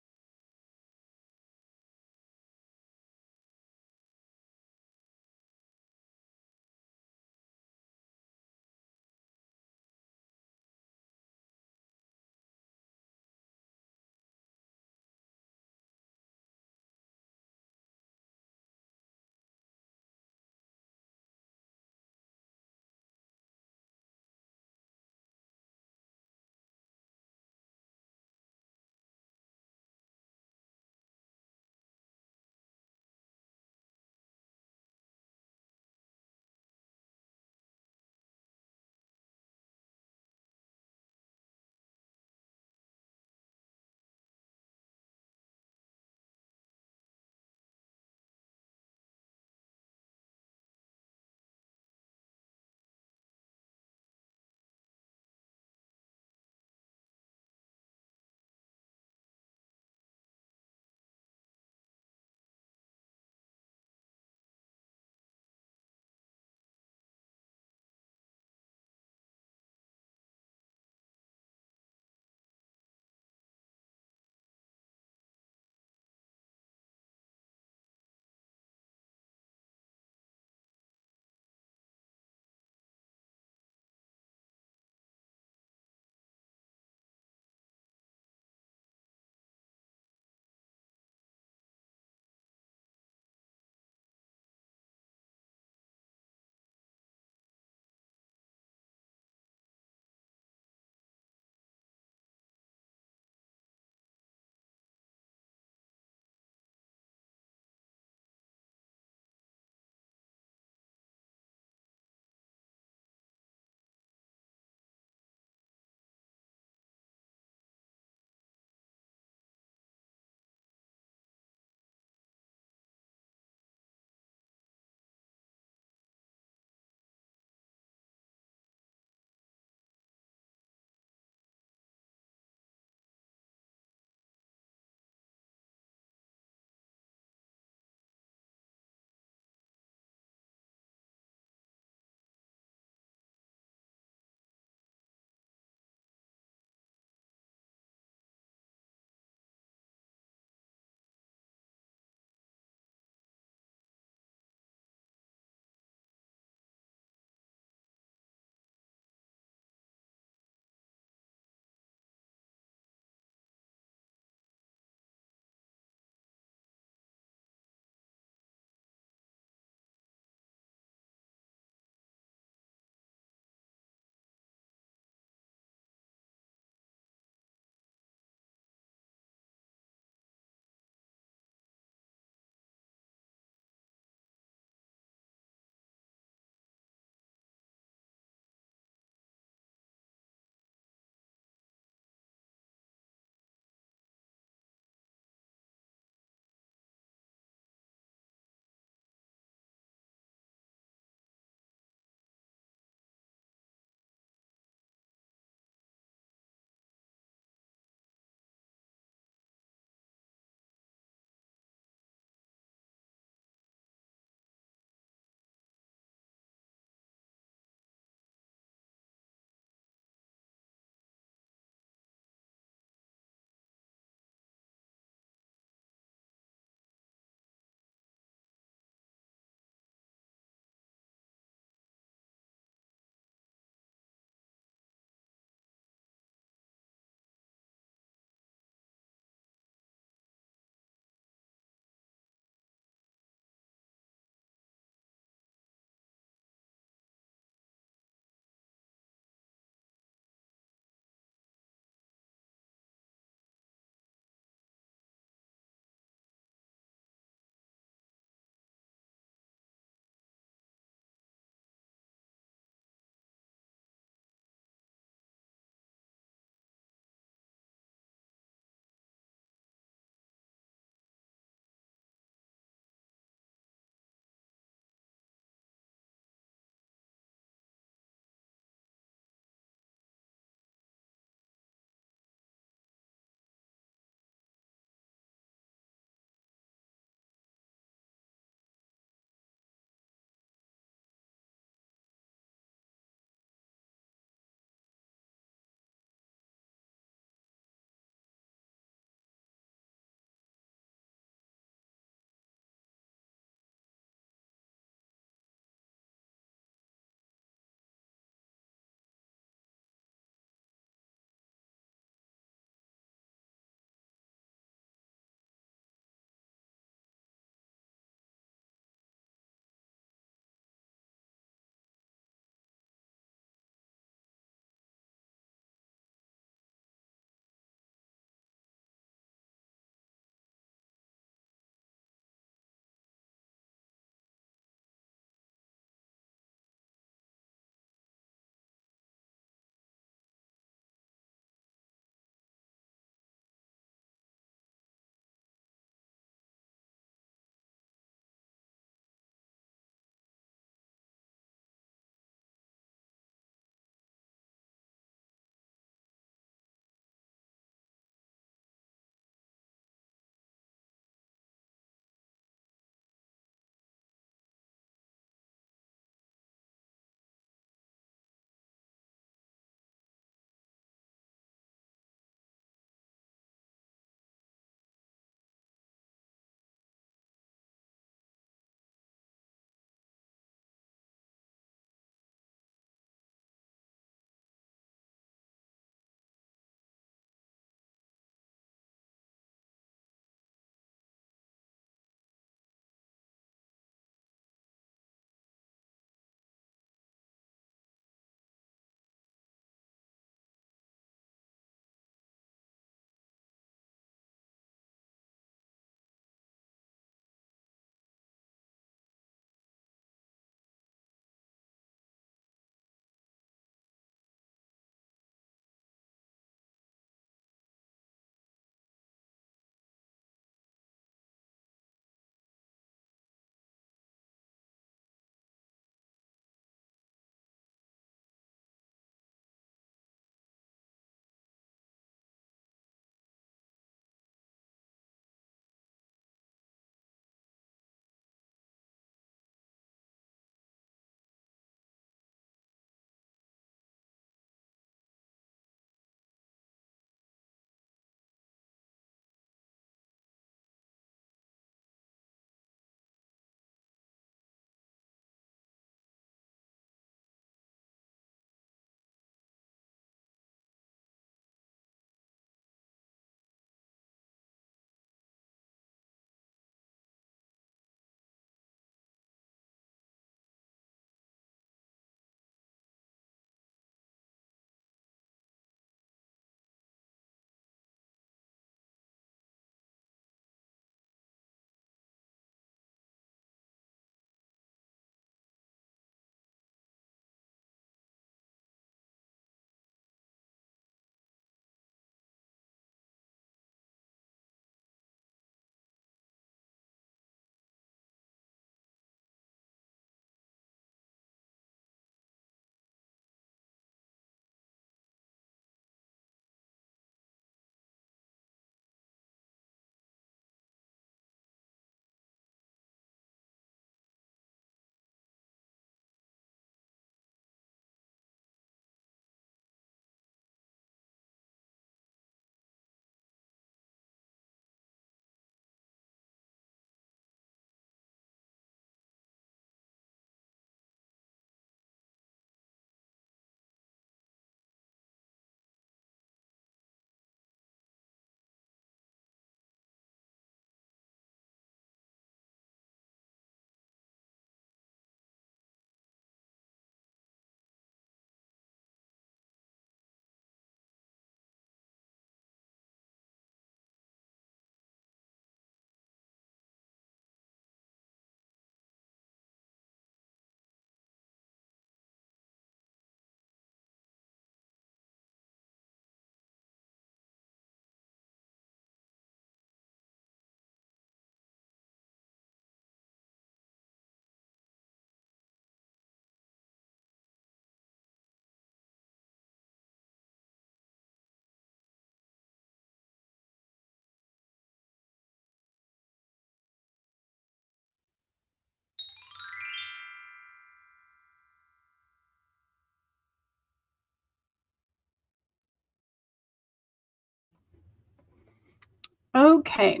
Okay.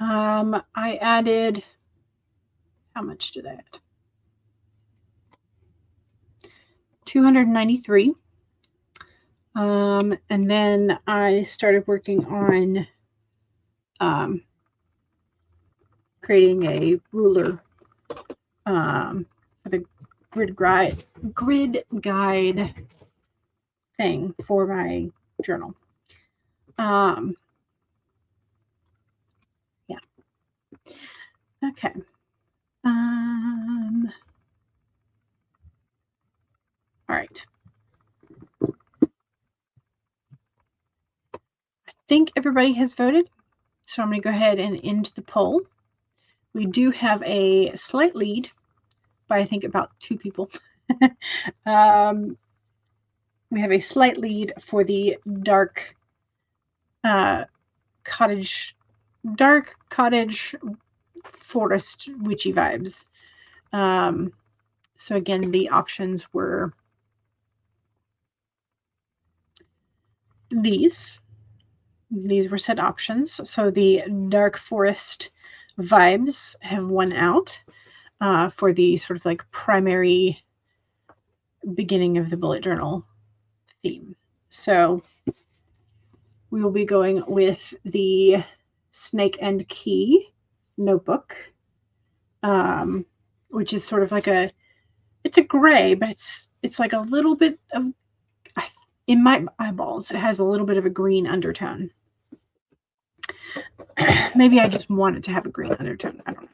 I added, how much did I add? 293. And then I started working on creating a ruler for the grid guide thing for my journal. Yeah. Okay. All right. I think everybody has voted, so I'm going to go ahead and end the poll. We do have a slight lead by, I think, about 2 people. We have a slight lead for the dark cottage forest witchy vibes. So again, the options were these. These were set options. So the dark forest vibes have won out for the sort of like primary beginning of the bullet journal theme. So we will be going with the Snake and Key notebook, which is sort of like it's a gray, but it's like a little bit of, in my eyeballs, it has a little bit of a green undertone. Maybe I just want it to have a green undertone. I don't know.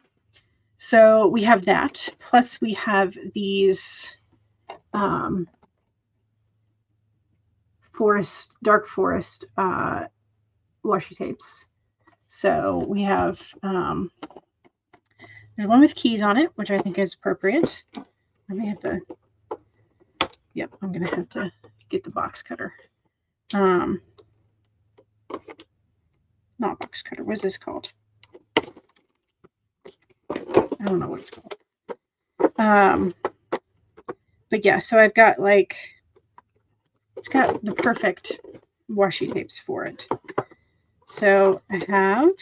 So we have that. Plus we have these dark forest washi tapes. So we have there's one with keys on it, which I think is appropriate. Let me have to, yep, I'm going to have to get the box cutter. Not box cutter. What's this called? I don't know what it's called. But yeah, so I've got like, it's got the perfect washi tapes for it. So I have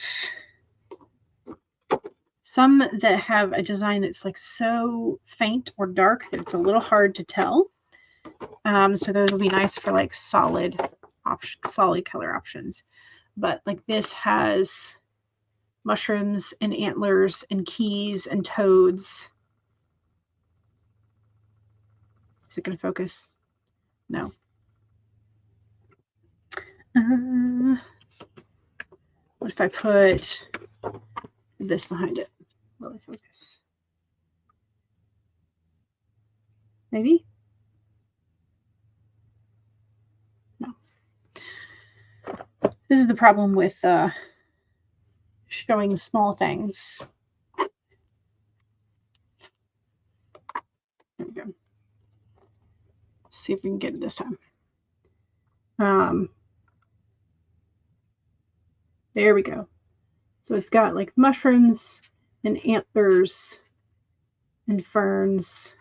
some that have a design that's like so faint or dark that it's a little hard to tell. So those will be nice for like solid color options. But like this has mushrooms and antlers and keys and toads. Is it going to focus? No. What if I put this behind it? Will it focus? Maybe? No. This is the problem with showing small things. There we go. Let's see if we can get it this time. There we go. So it's got like mushrooms and antlers and ferns,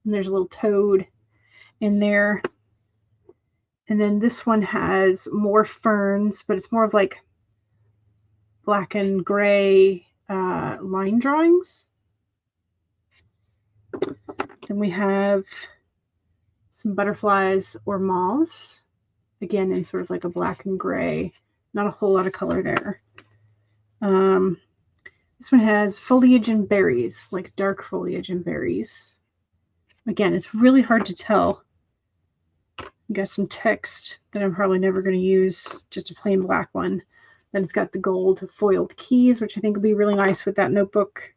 and there's a little toad in there. And then this one has more ferns, but it's more of like black and gray line drawings. Then we have some butterflies or moths, again in sort of like a black and gray. Not a whole lot of color there. This one has foliage and berries, like dark foliage and berries. Again, it's really hard to tell. Got some text that I'm probably never going to use, just a plain black one. Then it's got the gold foiled keys, which I think will be really nice with that notebook.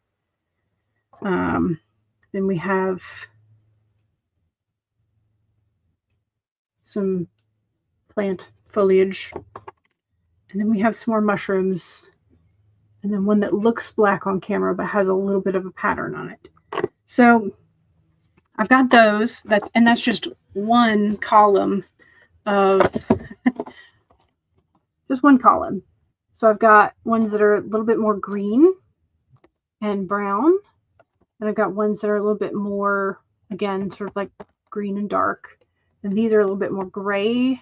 Then we have some plant foliage. And then we have some more mushrooms. And then one that looks black on camera but has a little bit of a pattern on it. So I've got those, and that's just one column of just one column. So I've got ones that are a little bit more green and brown, and I've got ones that are a little bit more, again, sort of like green and dark, and these are a little bit more gray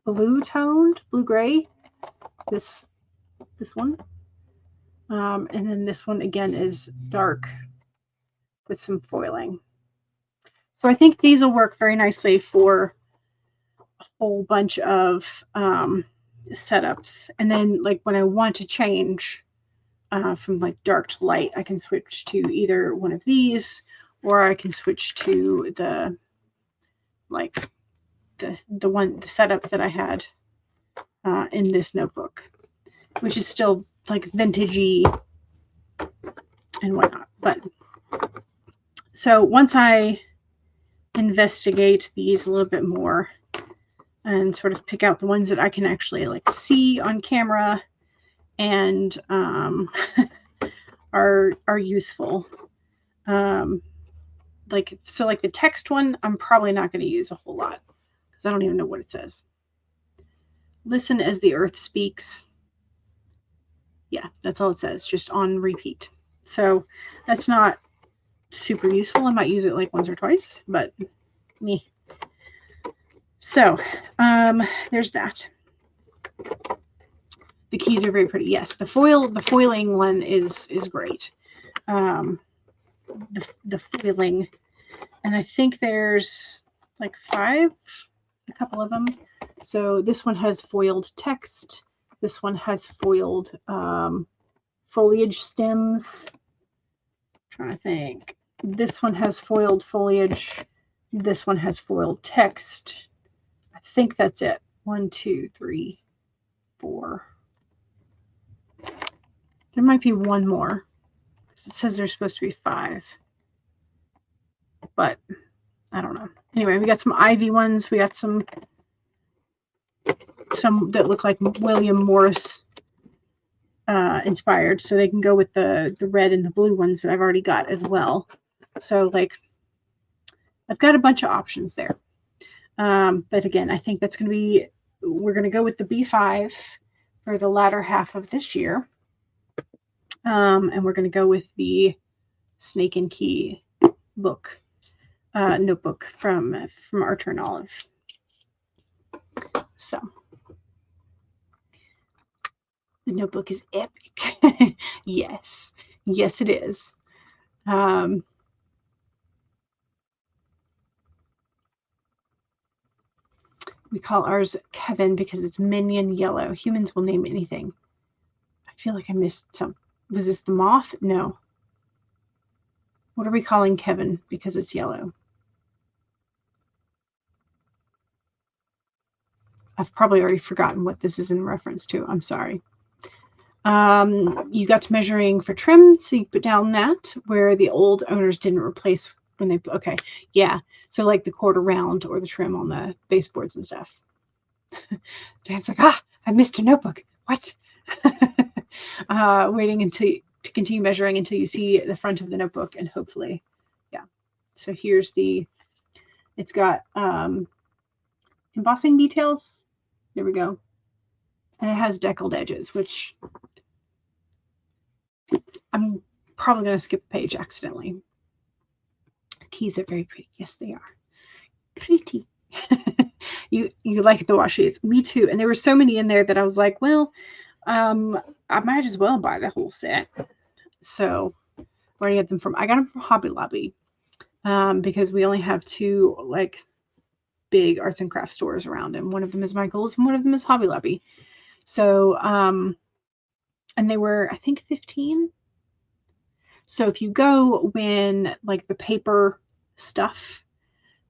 blue gray. This one. And then this one again is dark with some foiling. So I think these will work very nicely for a whole bunch of setups. And then like when I want to change from like dark to light, I can switch to either one of these, or I can switch to the like the setup that I had in this notebook, which is still like vintagey and whatnot. But so once I investigate these a little bit more and sort of pick out the ones that I can actually like see on camera and are useful, like the text one I'm probably not going to use a whole lot because I don't even know what it says. Listen as the earth speaks. Yeah, that's all it says, just on repeat. So that's not super useful. I might use it like once or twice, but me. So there's that. The keys are very pretty. Yes, the foiling one is great. The foiling, and I think there's like 5, a couple of them. So this one has foiled text. This one has foiled foliage stems. I'm trying to think. This one has foiled foliage. This one has foiled text. I think that's it. 1, 2, 3, 4. There might be one more. It says there's supposed to be 5. But I don't know. Anyway, we got some ivy ones. We got some that look like William Morris inspired. So they can go with the red and the blue ones that I've already got as well. So like I've got a bunch of options there. But again, I think that's going to be, we're going to go with the B5 for the latter half of this year. And we're going to go with the Snake and Key book, notebook from Archer and Olive. So the notebook is epic. Yes, it is. We call ours Kevin because it's minion yellow. Humans will name anything. I feel like I missed some. Was this the moth? No. What are we calling Kevin because it's yellow? I've probably already forgotten what this is in reference to. I'm sorry. You got to measuring for trim, so you put down that where the old owners didn't replace when they, okay, yeah. So like the quarter round or the trim on the baseboards and stuff. Dan's like, I missed a notebook. What? Waiting to continue measuring until you see the front of the notebook, and hopefully, yeah. So here's it's got embossing details. There we go. And it has deckled edges, which I'm probably going to skip a page accidentally. Keys are very pretty. Yes, they are. Pretty. You like the washies. Me too. And there were so many in there that I was like, well, I might as well buy the whole set. So where do I get them from? I got them from Hobby Lobby because we only have 2 like big arts and crafts stores around, and one of them is Michael's and one of them is Hobby Lobby. So and they were, I think, 15. So if you go when like the paper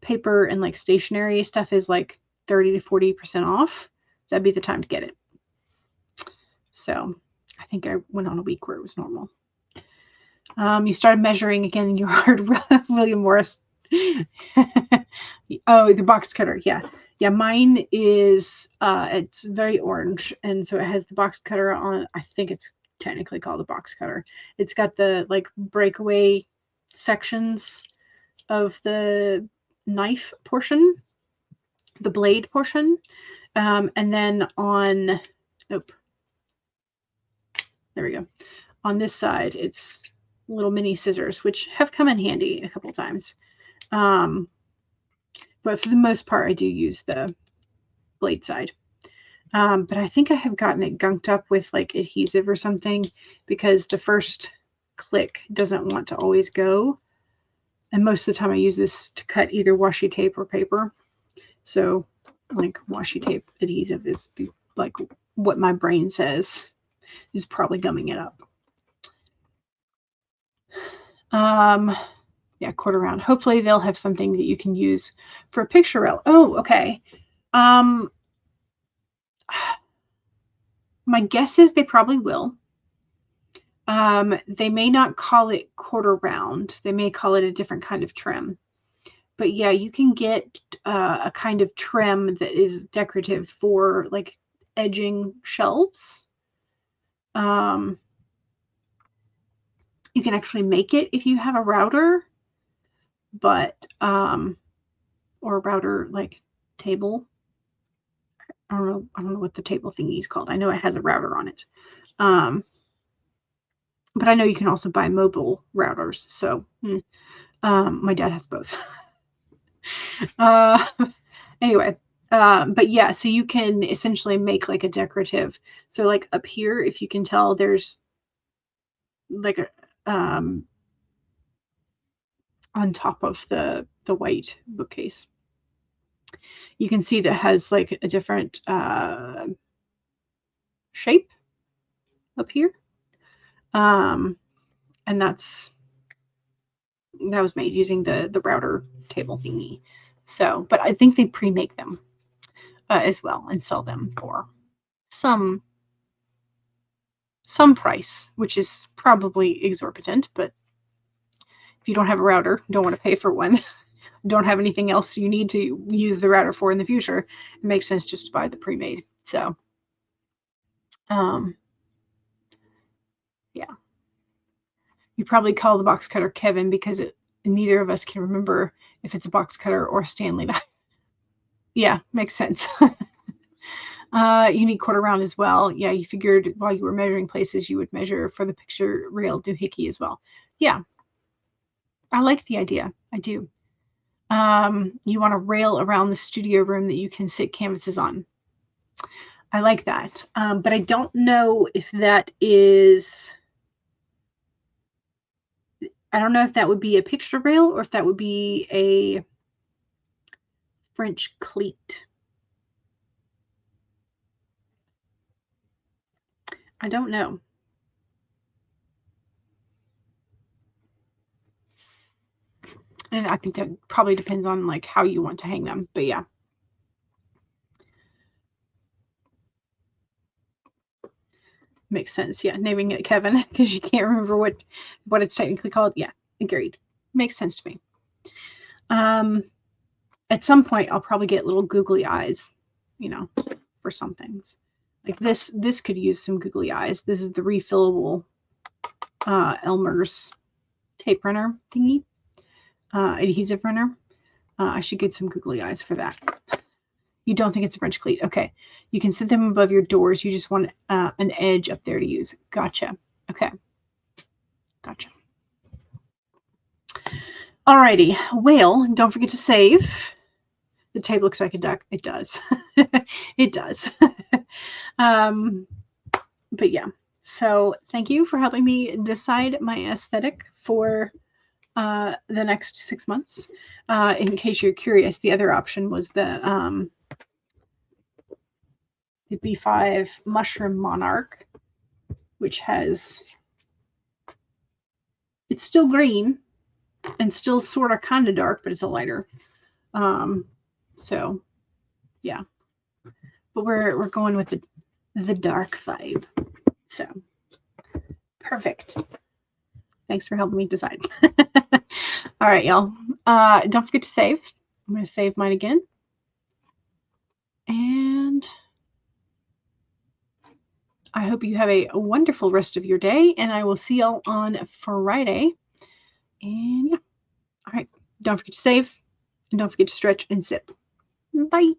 and like stationery stuff is like 30 to 40% off, that'd be the time to get it. So I think I went on a week where it was normal. You started measuring again and you heard William Morris. Oh, the box cutter. Yeah. Mine is, it's very orange. And so it has the box cutter on, I think it's technically called a box cutter. It's got the like breakaway sections of the knife portion, the blade portion. And then on, nope. There we go. On this side, it's little mini scissors, which have come in handy a couple times. But for the most part, I do use the blade side. But I think I have gotten it gunked up with like adhesive or something, because the first click doesn't want to always go. And most of the time I use this to cut either washi tape or paper. So like washi tape adhesive is like what my brain says is probably gumming it up. Yeah, quarter round. Hopefully they'll have something that you can use for a picture rail. Oh, okay. My guess is they probably will. They may not call it quarter round. They may call it a different kind of trim. But yeah, you can get a kind of trim that is decorative for like edging shelves. You can actually make it if you have a router, but or a router like table. I don't know what the table thingy is called. I know it has a router on it. But I know you can also buy mobile routers. So my dad has both. Anyway, but yeah, so you can essentially make like a decorative. So like up here, if you can tell, there's like a on top of the white bookcase, you can see that has like a different shape up here. And that was made using the router table thingy. So, but I think they pre-make them as well and sell them for some price, which is probably exorbitant, but if you don't have a router, don't want to pay for one, don't have anything else you need to use the router for in the future, it makes sense just to buy the pre-made. So, yeah. You probably call the box cutter Kevin because neither of us can remember if it's a box cutter or a Stanley knife. Yeah, makes sense. You need quarter round as well. Yeah, you figured while you were measuring places, you would measure for the picture rail doohickey as well. Yeah, I like the idea. I do. You want a rail around the studio room that you can sit canvases on. I like that. But I don't know if that is, I don't know if that would be a picture rail or if that would be a French cleat. I don't know. And I think that probably depends on like how you want to hang them. But yeah. Makes sense. Yeah, naming it Kevin because you can't remember what it's technically called. Yeah, agreed. Makes sense to me. At some point I'll probably get little googly eyes, for some things. Like this could use some googly eyes. This is the refillable Elmer's tape runner thingy, adhesive runner. I should get some googly eyes for that. You don't think it's a French cleat? Okay. You can set them above your doors. You just want an edge up there to use. Gotcha. Okay. Gotcha. Alrighty. Well, don't forget to save. The tape looks like a duck. It does. It does. But yeah. So thank you for helping me decide my aesthetic for the next 6 months. In case you're curious, the other option was the B5 Mushroom Monarch, which has, it's still green and still sort of kind of dark, but it's a lighter. So yeah, but we're going with the dark vibe. So perfect. Thanks for helping me decide. All right, y'all. Don't forget to save. I'm going to save mine again. And I hope you have a wonderful rest of your day, and I will see y'all on Friday. And yeah. All right. Don't forget to save, and don't forget to stretch and sip. Bye.